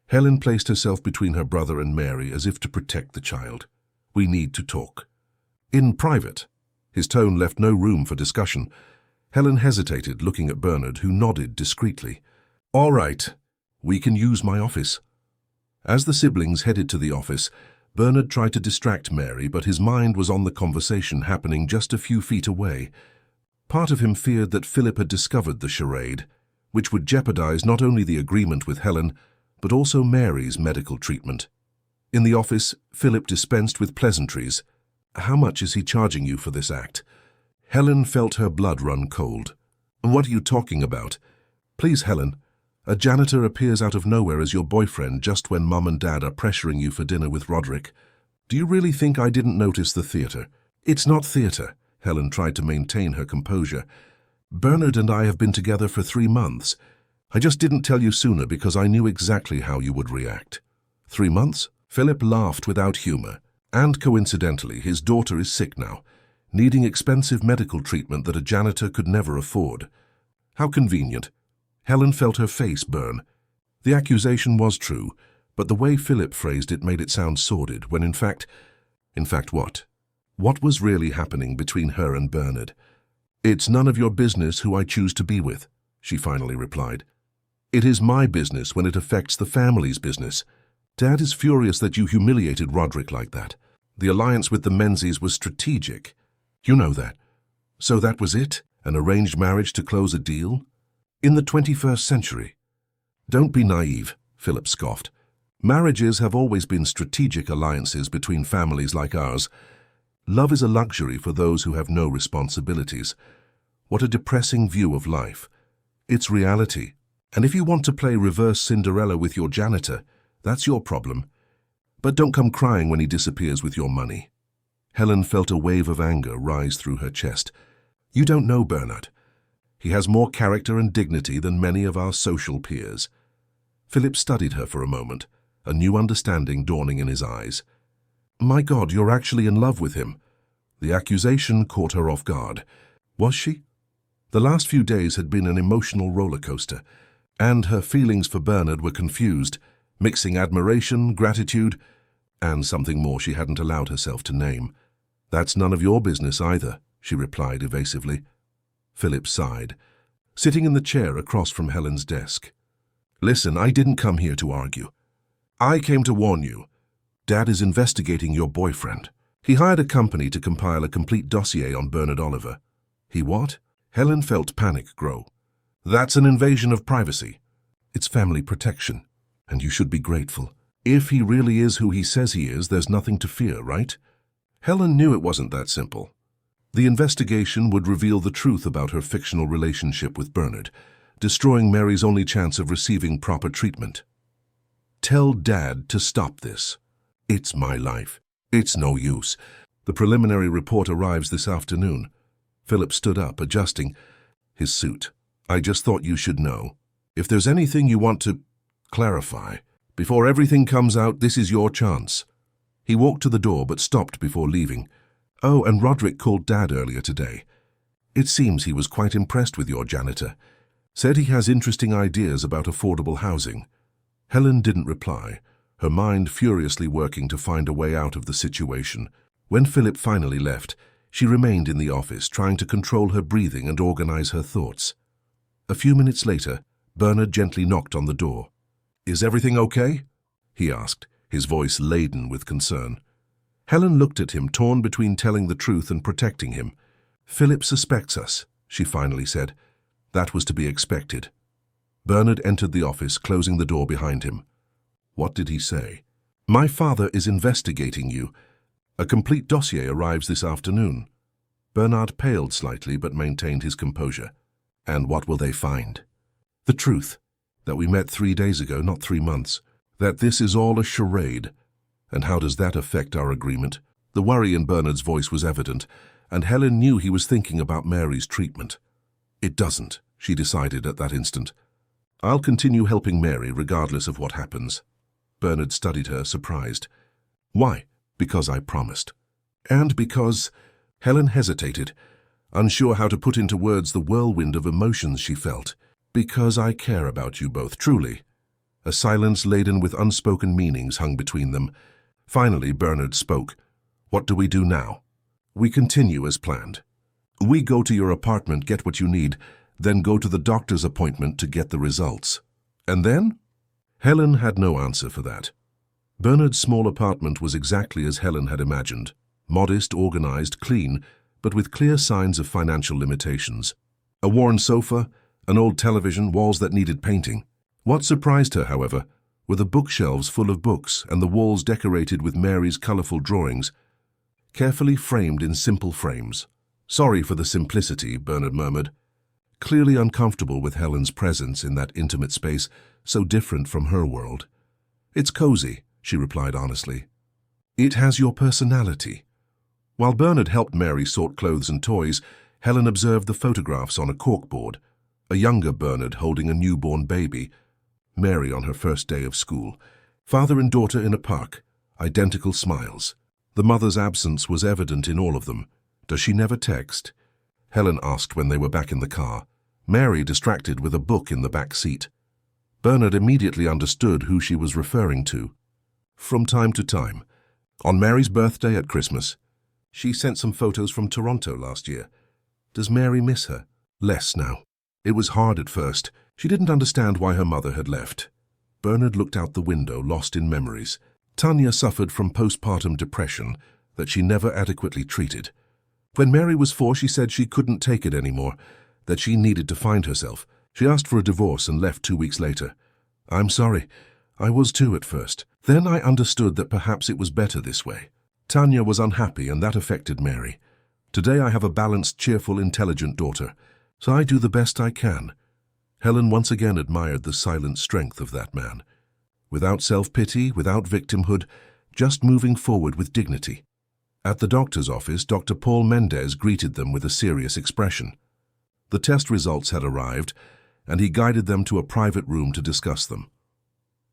Helen placed herself between her brother and Mary as if to protect the child. "We need to talk." "In private." His tone left no room for discussion. Helen hesitated, looking at Bernard, who nodded discreetly. "All right, we can use my office." As the siblings headed to the office, Bernard tried to distract Mary, but his mind was on the conversation happening just a few feet away. Part of him feared that Philip had discovered the charade, which would jeopardize not only the agreement with Helen, but also Mary's medical treatment. In the office, Philip dispensed with pleasantries. "How much is he charging you for this act?" Helen felt her blood run cold. "What are you talking about?" "Please, Helen. A janitor appears out of nowhere as your boyfriend just when Mum and Dad are pressuring you for dinner with Roderick. Do you really think I didn't notice the theater?" "It's not theater." Helen tried to maintain her composure. "Bernard and I have been together for 3 months. I just didn't tell you sooner because I knew exactly how you would react." 3 months? Philip laughed without humor. "And coincidentally, his daughter is sick now, needing expensive medical treatment that a janitor could never afford." "How convenient." Helen felt her face burn. The accusation was true, but the way Philip phrased it made it sound sordid, when in fact what? What was really happening between her and Bernard? "It's none of your business who I choose to be with," she finally replied. "It is my business when it affects the family's business. Dad is furious that you humiliated Roderick like that. The alliance with the Menzies was strategic. You know that. So that was it? An arranged marriage to close a deal? In the 21st century?" "Don't be naive," Philip scoffed. "Marriages have always been strategic alliances between families like ours. Love is a luxury for those who have no responsibilities. What a depressing view of life. It's reality. And if you want to play reverse Cinderella with your janitor, that's your problem. But don't come crying when he disappears with your money." Helen felt a wave of anger rise through her chest. "You don't know Bernard. He has more character and dignity than many of our social peers." Philip studied her for a moment, a new understanding dawning in his eyes. "My God, you're actually in love with him." The accusation caught her off guard. Was she? The last few days had been an emotional roller coaster, and her feelings for Bernard were confused, mixing admiration, gratitude, and something more she hadn't allowed herself to name. "That's none of your business either," she replied evasively. Philip sighed, sitting in the chair across from Helen's desk. "Listen, I didn't come here to argue. I came to warn you. Dad is investigating your boyfriend. He hired a company to compile a complete dossier on Bernard Oliver." "He what?" Helen felt panic grow. "That's an invasion of privacy." "It's family protection, and you should be grateful. If he really is who he says he is, there's nothing to fear, right?" Helen knew it wasn't that simple. The investigation would reveal the truth about her fictional relationship with Bernard, destroying Mary's only chance of receiving proper treatment. "Tell Dad to stop this." It's my life. It's no use. The preliminary report arrives this afternoon. Philip stood up, adjusting his suit. I just thought you should know. If there's anything you want to clarify, before everything comes out, this is your chance. He walked to the door but stopped before leaving. Oh, and Roderick called Dad earlier today. It seems he was quite impressed with your janitor. Said he has interesting ideas about affordable housing. Helen didn't reply, her mind furiously working to find a way out of the situation. When Philip finally left, she remained in the office, trying to control her breathing and organize her thoughts. A few minutes later, Bernard gently knocked on the door. Is everything okay? He asked, his voice laden with concern. Helen looked at him, torn between telling the truth and protecting him. Philip suspects us, she finally said. That was to be expected. Bernard entered the office, closing the door behind him. What did he say? My father is investigating you. A complete dossier arrives this afternoon. Bernard paled slightly but maintained his composure. And what will they find? The truth. That we met 3 days ago, not 3 months. That this is all a charade. And how does that affect our agreement? The worry in Bernard's voice was evident, and Helen knew he was thinking about Mary's treatment. It doesn't, she decided at that instant. I'll continue helping Mary regardless of what happens. Bernard studied her, surprised. Why? Because I promised. And because... Helen hesitated, unsure how to put into words the whirlwind of emotions she felt. Because I care about you both, truly. A silence laden with unspoken meanings hung between them. Finally, Bernard spoke. What do we do now? We continue as planned. We go to your apartment, get what you need, then go to the doctor's appointment to get the results. And then? Helen had no answer for that. Bernard's small apartment was exactly as Helen had imagined. Modest, organized, clean, but with clear signs of financial limitations. A worn sofa, an old television, walls that needed painting. What surprised her, however, were the bookshelves full of books and the walls decorated with Mary's colorful drawings, carefully framed in simple frames. Sorry for the simplicity, Bernard murmured, clearly uncomfortable with Helen's presence in that intimate space so different from her world. It's cozy, she replied honestly. It has your personality. While Bernard helped Mary sort clothes and toys, Helen observed the photographs on a corkboard. A younger Bernard holding a newborn baby, Mary on her first day of school, father and daughter in a park, identical smiles. The mother's absence was evident in all of them. Does she never text? Helen asked when they were back in the car. Mary distracted with a book in the back seat. Bernard immediately understood who she was referring to. From time to time. On Mary's birthday at Christmas. She sent some photos from Toronto last year. Does Mary miss her? Less now. It was hard at first. She didn't understand why her mother had left. Bernard looked out the window, lost in memories. Tanya suffered from postpartum depression that she never adequately treated. When Mary was 4, she said she couldn't take it anymore, that she needed to find herself. She asked for a divorce and left 2 weeks later. I'm sorry. I was too at first. Then I understood that perhaps it was better this way. Tanya was unhappy and that affected Mary. Today I have a balanced, cheerful, intelligent daughter, so I do the best I can. Helen once again admired the silent strength of that man. Without self-pity, without victimhood, just moving forward with dignity. At the doctor's office, Dr. Paul Mendez greeted them with a serious expression. The test results had arrived, and he guided them to a private room to discuss them.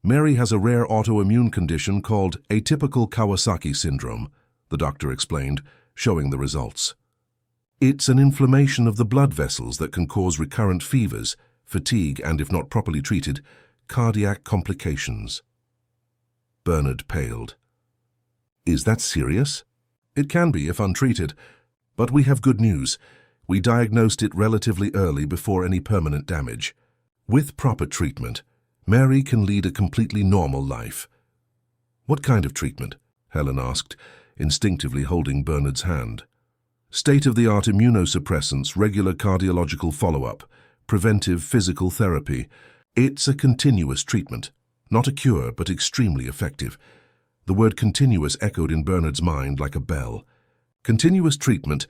Mary has a rare autoimmune condition called atypical Kawasaki syndrome, the doctor explained, showing the results. It's an inflammation of the blood vessels that can cause recurrent fevers, fatigue, and, if not properly treated, cardiac complications. Bernard paled. Is that serious? It can be if untreated, but we have good news. We diagnosed it relatively early before any permanent damage. With proper treatment, Mary can lead a completely normal life. What kind of treatment? Helen asked, instinctively holding Bernard's hand. State-of-the-art immunosuppressants, regular cardiological follow-up, preventive physical therapy. It's a continuous treatment, not a cure, but extremely effective. The word continuous echoed in Bernard's mind like a bell. Continuous treatment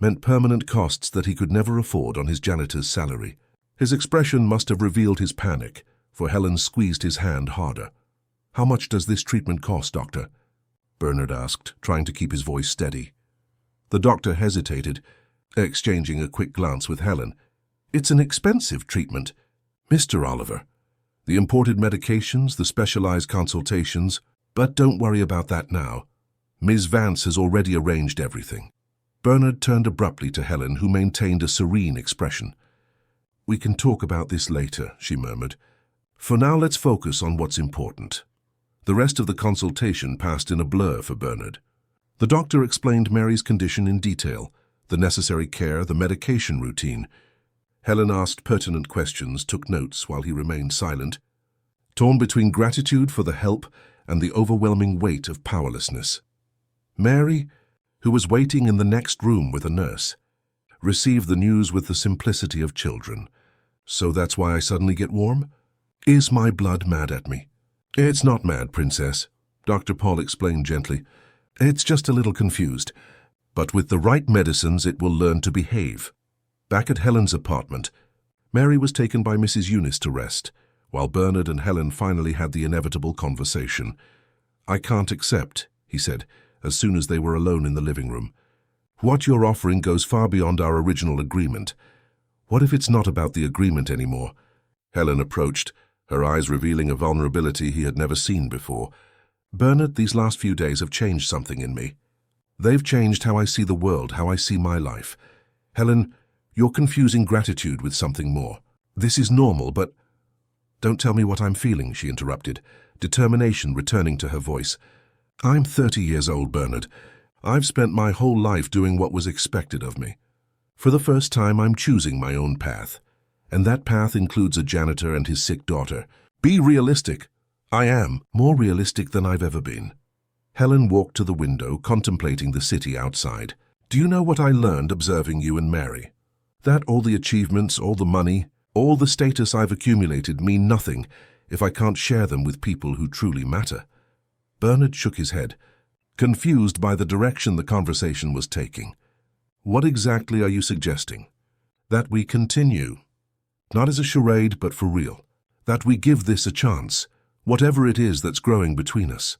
meant permanent costs that he could never afford on his janitor's salary. His expression must have revealed his panic, for Helen squeezed his hand harder. How much does this treatment cost, doctor? Bernard asked, trying to keep his voice steady. The doctor hesitated, exchanging a quick glance with Helen. It's an expensive treatment, Mr. Oliver. The imported medications, the specialized consultations, but don't worry about that now. Ms. Vance has already arranged everything. Bernard turned abruptly to Helen, who maintained a serene expression. We can talk about this later, she murmured. For now, let's focus on what's important. The rest of the consultation passed in a blur for Bernard. The doctor explained Mary's condition in detail, the necessary care, the medication routine. Helen asked pertinent questions, took notes while he remained silent, torn between gratitude for the help and the overwhelming weight of powerlessness. Mary, who was waiting in the next room with a nurse, received the news with the simplicity of children. So that's why I suddenly get warm? Is my blood mad at me? It's not mad, Princess, Dr. Paul explained gently. It's just a little confused. But with the right medicines, it will learn to behave. Back at Helen's apartment, Mary was taken by Mrs. Eunice to rest, while Bernard and Helen finally had the inevitable conversation. I can't accept, he said, as soon as they were alone in the living room. What you're offering goes far beyond our original agreement. What if it's not about the agreement anymore? Helen approached, her eyes revealing a vulnerability he had never seen before. Bernard, these last few days have changed something in me. They've changed how I see the world, how I see my life. Helen, you're confusing gratitude with something more. This is normal, but... Don't tell me what I'm feeling, she interrupted, determination returning to her voice. I'm 30 years old, Bernard. I've spent my whole life doing what was expected of me. For the first time, I'm choosing my own path. And that path includes a janitor and his sick daughter. Be realistic. I am more realistic than I've ever been. Helen walked to the window, contemplating the city outside. Do you know what I learned observing you and Mary? That all the achievements, all the money, all the status I've accumulated mean nothing if I can't share them with people who truly matter. Bernard shook his head, confused by the direction the conversation was taking. What exactly are you suggesting? That we continue. Not as a charade, but for real. That we give this a chance, whatever it is that's growing between us.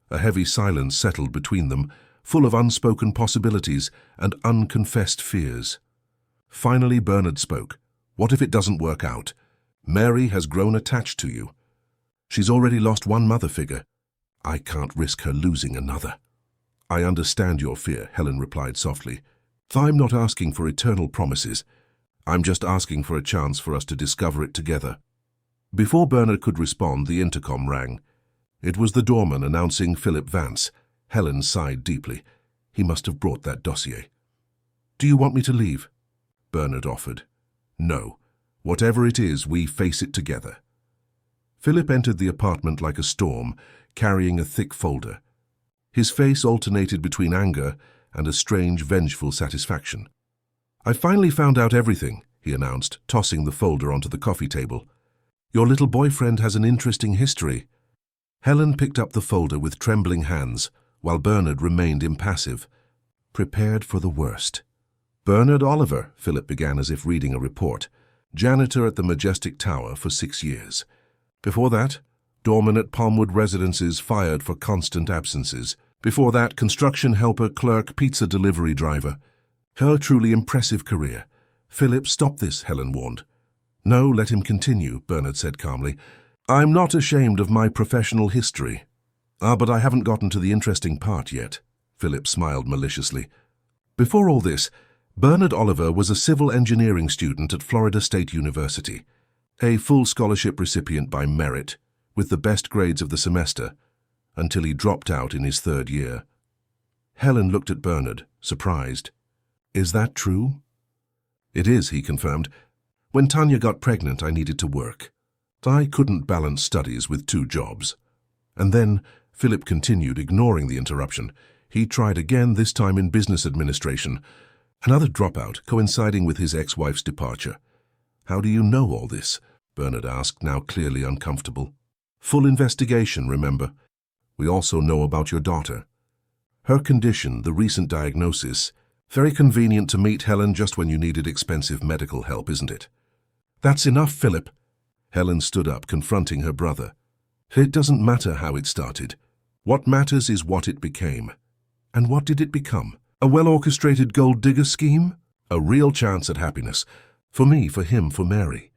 A heavy silence settled between them, full of unspoken possibilities and unconfessed fears. Finally, Bernard spoke. What if it doesn't work out? Mary has grown attached to you. She's already lost one mother figure. I can't risk her losing another. I understand your fear, Helen replied softly. I'm not asking for eternal promises. I'm just asking for a chance for us to discover it together. Before Bernard could respond, the intercom rang. It was the doorman announcing Philip Vance. Helen sighed deeply. He must have brought that dossier. Do you want me to leave? Bernard offered. No. Whatever it is, we face it together. Philip entered the apartment like a storm, carrying a thick folder. His face alternated between anger and a strange, vengeful satisfaction. I finally found out everything, he announced, tossing the folder onto the coffee table. Your little boyfriend has an interesting history. Helen picked up the folder with trembling hands, while Bernard remained impassive, prepared for the worst. Bernard Oliver, Philip began as if reading a report, janitor at the Majestic Tower for 6 years. Before that, doorman at Palmwood Residences, fired for constant absences. Before that, construction helper, clerk, pizza delivery driver. Her truly impressive career. Philip, stop this, Helen warned. No, let him continue, Bernard said calmly. I'm not ashamed of my professional history. But I haven't gotten to the interesting part yet, Philip smiled maliciously. Before all this, Bernard Oliver was a civil engineering student at Florida State University, a full scholarship recipient by merit, with the best grades of the semester, until he dropped out in his 3rd year. Helen looked at Bernard, surprised. Is that true? It is, he confirmed. When Tanya got pregnant, I needed to work. I couldn't balance studies with 2 jobs. And then, Philip continued, ignoring the interruption. He tried again, this time in business administration. Another dropout, coinciding with his ex-wife's departure. How do you know all this? Bernard asked, now clearly uncomfortable. Full investigation, remember. We also know about your daughter. Her condition, the recent diagnosis. Very convenient to meet Helen just when you needed expensive medical help, isn't it? That's enough, Philip. Helen stood up, confronting her brother. It doesn't matter how it started. What matters is what it became. And what did it become? A well-orchestrated gold-digger scheme? A real chance at happiness. For me, for him, for Mary.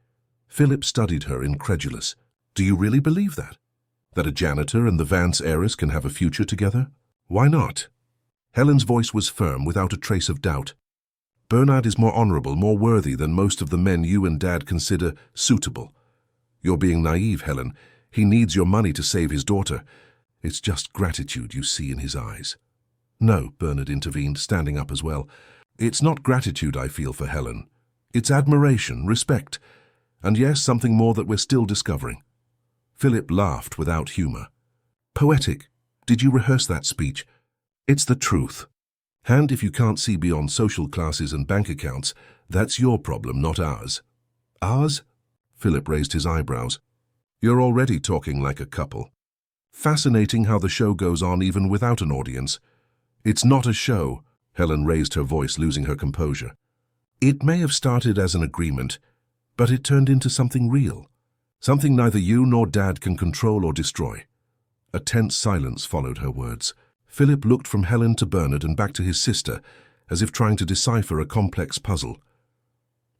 Philip studied her, incredulous. Do you really believe that? That a janitor and the Vance heiress can have a future together? Why not? Helen's voice was firm, without a trace of doubt. Bernard is more honorable, more worthy than most of the men you and Dad consider suitable. You're being naive, Helen. He needs your money to save his daughter. It's just gratitude you see in his eyes. No, Bernard intervened, standing up as well. It's not gratitude I feel for Helen. It's admiration, respect, and yes, something more that we're still discovering. Philip laughed without humor. Poetic. Did you rehearse that speech? It's the truth. And if you can't see beyond social classes and bank accounts, that's your problem, not ours. Ours? Philip raised his eyebrows. You're already talking like a couple. Fascinating how the show goes on even without an audience. It's not a show. Helen raised her voice, losing her composure. It may have started as an agreement, but it turned into something real. Something neither you nor Dad can control or destroy. A tense silence followed her words. Philip looked from Helen to Bernard and back to his sister, as if trying to decipher a complex puzzle.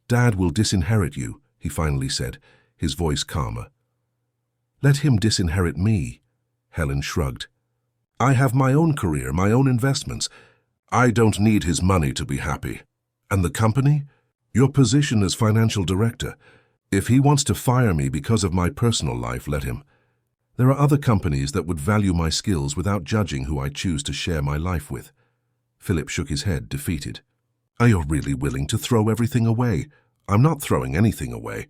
Dad will disinherit you, he finally said, his voice calmer. Let him disinherit me, Helen shrugged. I have my own career, my own investments. I don't need his money to be happy. And the company? Your position as financial director. If he wants to fire me because of my personal life, let him. There are other companies that would value my skills without judging who I choose to share my life with. Philip shook his head, defeated. Are you really willing to throw everything away? I'm not throwing anything away.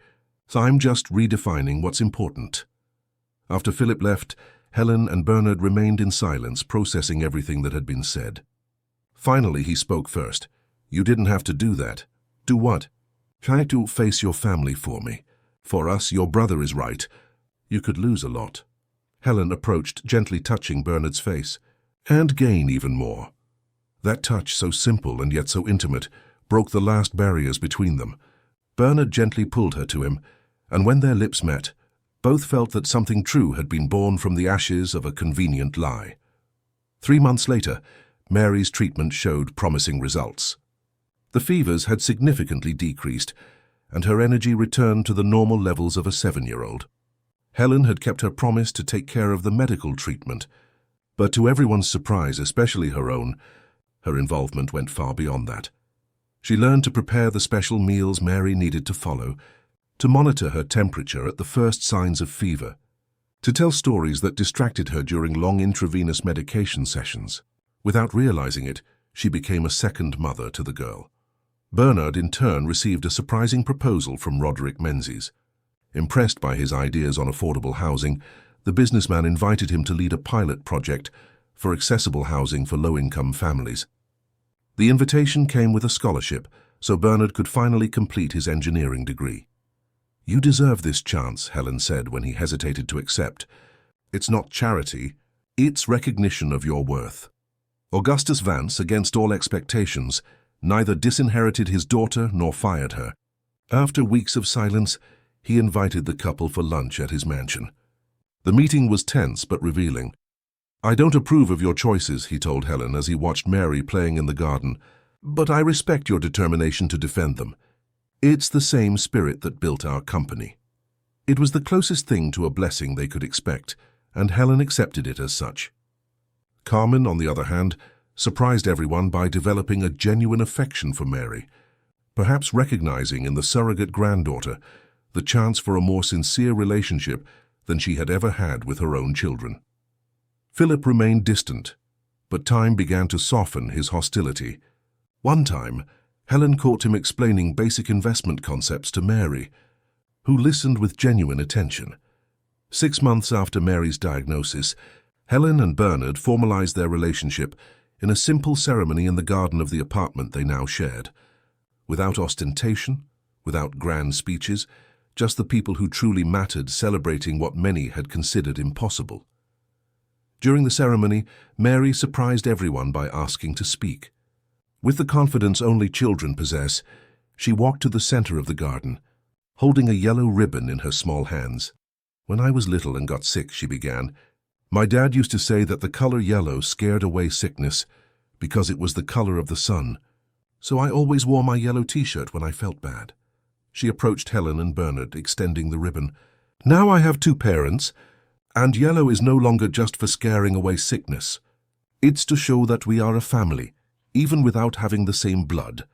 So I'm just redefining what's important. After Philip left, Helen and Bernard remained in silence, processing everything that had been said. Finally, he spoke first. You didn't have to do that. Do what? Try to face your family for me. For us, your brother is right. You could lose a lot. Helen approached, gently touching Bernard's face. And gain even more. That touch, so simple and yet so intimate, broke the last barriers between them. Bernard gently pulled her to him, and when their lips met, both felt that something true had been born from the ashes of a convenient lie. 3 months later, Mary's treatment showed promising results. The fevers had significantly decreased, and her energy returned to the normal levels of a 7-year-old. Helen had kept her promise to take care of the medical treatment, but to everyone's surprise, especially her own, her involvement went far beyond that. She learned to prepare the special meals Mary needed to follow, to monitor her temperature at the first signs of fever, to tell stories that distracted her during long intravenous medication sessions. Without realizing it, she became a second mother to the girl. Bernard, in turn, received a surprising proposal from Roderick Menzies. Impressed by his ideas on affordable housing, the businessman invited him to lead a pilot project for accessible housing for low-income families. The invitation came with a scholarship, so Bernard could finally complete his engineering degree. You deserve this chance, Helen said when he hesitated to accept. It's not charity, it's recognition of your worth. Augustus Vance, against all expectations, neither disinherited his daughter nor fired her. After weeks of silence, he invited the couple for lunch at his mansion. The meeting was tense but revealing. I don't approve of your choices, he told Helen as he watched Mary playing in the garden, but I respect your determination to defend them. It's the same spirit that built our company. It was the closest thing to a blessing they could expect, and Helen accepted it as such. Carmen, on the other hand, surprised everyone by developing a genuine affection for Mary, perhaps recognizing in the surrogate granddaughter the chance for a more sincere relationship than she had ever had with her own children. Philip remained distant, but time began to soften his hostility. One time, Helen caught him explaining basic investment concepts to Mary, who listened with genuine attention. 6 months after Mary's diagnosis, Helen and Bernard formalized their relationship in a simple ceremony in the garden of the apartment they now shared. Without ostentation, without grand speeches, just the people who truly mattered celebrating what many had considered impossible. During the ceremony, Mary surprised everyone by asking to speak. With the confidence only children possess, she walked to the center of the garden, holding a yellow ribbon in her small hands. When I was little and got sick, she began, My dad used to say that the color yellow scared away sickness because it was the color of the sun, so I always wore my yellow t-shirt when I felt bad. She approached Helen and Bernard, extending the ribbon. Now I have two parents, and yellow is no longer just for scaring away sickness. It's to show that we are a family, even without having the same blood.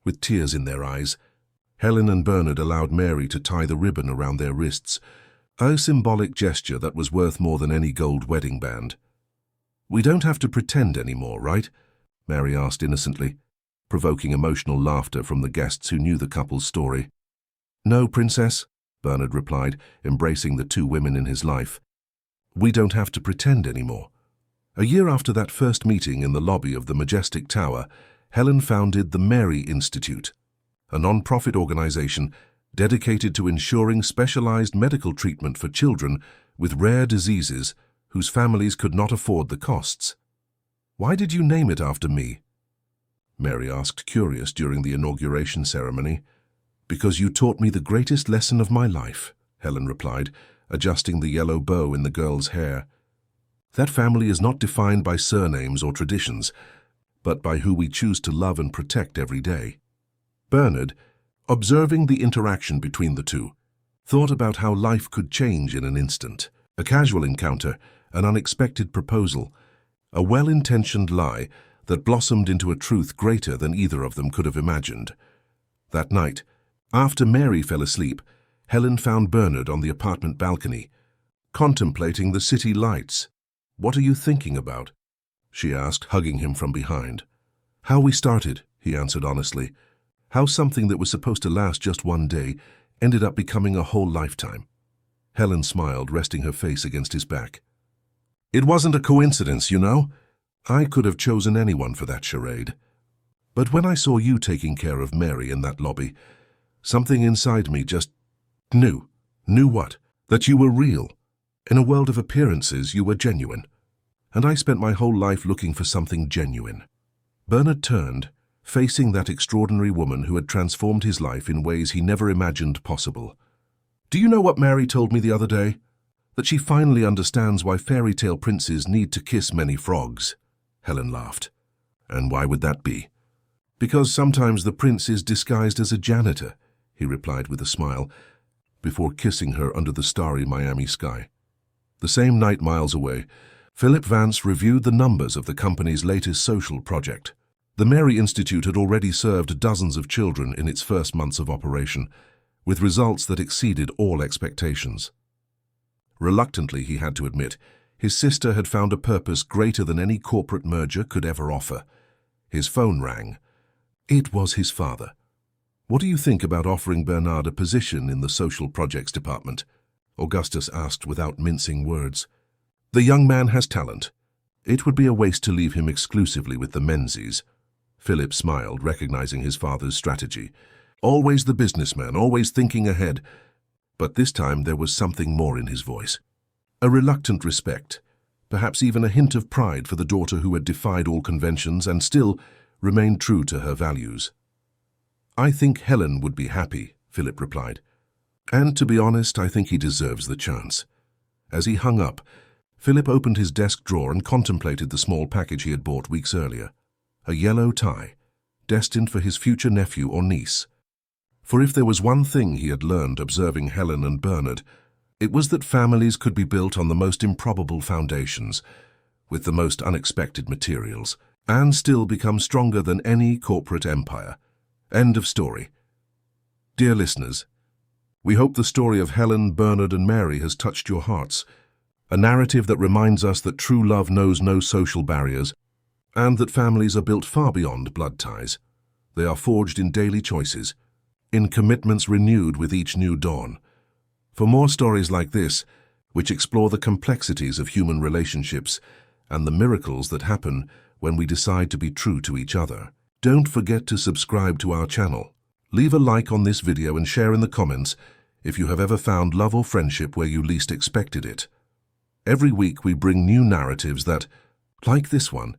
With tears in their eyes, Helen and Bernard allowed Mary to tie the ribbon around their wrists, a symbolic gesture that was worth more than any gold wedding band. We don't have to pretend anymore, right? Mary asked innocently, provoking emotional laughter from the guests who knew the couple's story. No, Princess, Bernard replied, embracing the two women in his life. We don't have to pretend anymore. A year after that first meeting in the lobby of the majestic tower, Helen founded the Mary Institute, a non-profit organization dedicated to ensuring specialized medical treatment for children with rare diseases whose families could not afford the costs. Why did you name it after me? Mary asked, curious, during the inauguration ceremony. Because you taught me the greatest lesson of my life, Helen replied, adjusting the yellow bow in the girl's hair. That family is not defined by surnames or traditions, but by who we choose to love and protect every day. Bernard, observing the interaction between the two, thought about how life could change in an instant. A casual encounter, an unexpected proposal, a well-intentioned lie that blossomed into a truth greater than either of them could have imagined. That night, after Mary fell asleep, Helen found Bernard on the apartment balcony, contemplating the city lights. What are you thinking about? She asked, hugging him from behind. How we started, he answered honestly. How something that was supposed to last just one day ended up becoming a whole lifetime. Helen smiled, resting her face against his back. It wasn't a coincidence, you know. I could have chosen anyone for that charade. But when I saw you taking care of Mary in that lobby, something inside me just knew. Knew what? That you were real. In a world of appearances, you were genuine. And I spent my whole life looking for something genuine. Bernard turned, facing that extraordinary woman who had transformed his life in ways he never imagined possible. Do you know what Mary told me the other day? That she finally understands why fairy tale princes need to kiss many frogs. Helen laughed. And why would that be? Because sometimes the prince is disguised as a janitor, he replied with a smile, before kissing her under the starry Miami sky. The same night, miles away, Philip Vance reviewed the numbers of the company's latest social project. The Mary Institute had already served dozens of children in its first months of operation, with results that exceeded all expectations. Reluctantly, he had to admit, his sister had found a purpose greater than any corporate merger could ever offer. His phone rang. It was his father. What do you think about offering Bernard a position in the social projects department? Augustus asked without mincing words. The young man has talent. It would be a waste to leave him exclusively with the Menzies. Philip smiled, recognizing his father's strategy. Always the businessman, always thinking ahead. But this time there was something more in his voice. A reluctant respect, perhaps even a hint of pride for the daughter who had defied all conventions and still remained true to her values. I think Helen would be happy, Philip replied. And to be honest, I think he deserves the chance. As he hung up, Philip opened his desk drawer and contemplated the small package he had bought weeks earlier. A yellow tie, destined for his future nephew or niece. For if there was one thing he had learned observing Helen and Bernard, it was that families could be built on the most improbable foundations, with the most unexpected materials, and still become stronger than any corporate empire. End of story. Dear listeners, we hope the story of Helen, Bernard, and Mary has touched your hearts, a narrative that reminds us that true love knows no social barriers, and that families are built far beyond blood ties. They are forged in daily choices, in commitments renewed with each new dawn. For more stories like this, which explore the complexities of human relationships and the miracles that happen when we decide to be true to each other, don't forget to subscribe to our channel. Leave a like on this video and share in the comments if you have ever found love or friendship where you least expected it. Every week we bring new narratives that, like this one,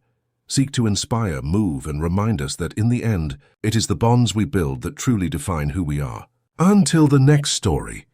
seek to inspire, move, and remind us that in the end, it is the bonds we build that truly define who we are. Until the next story.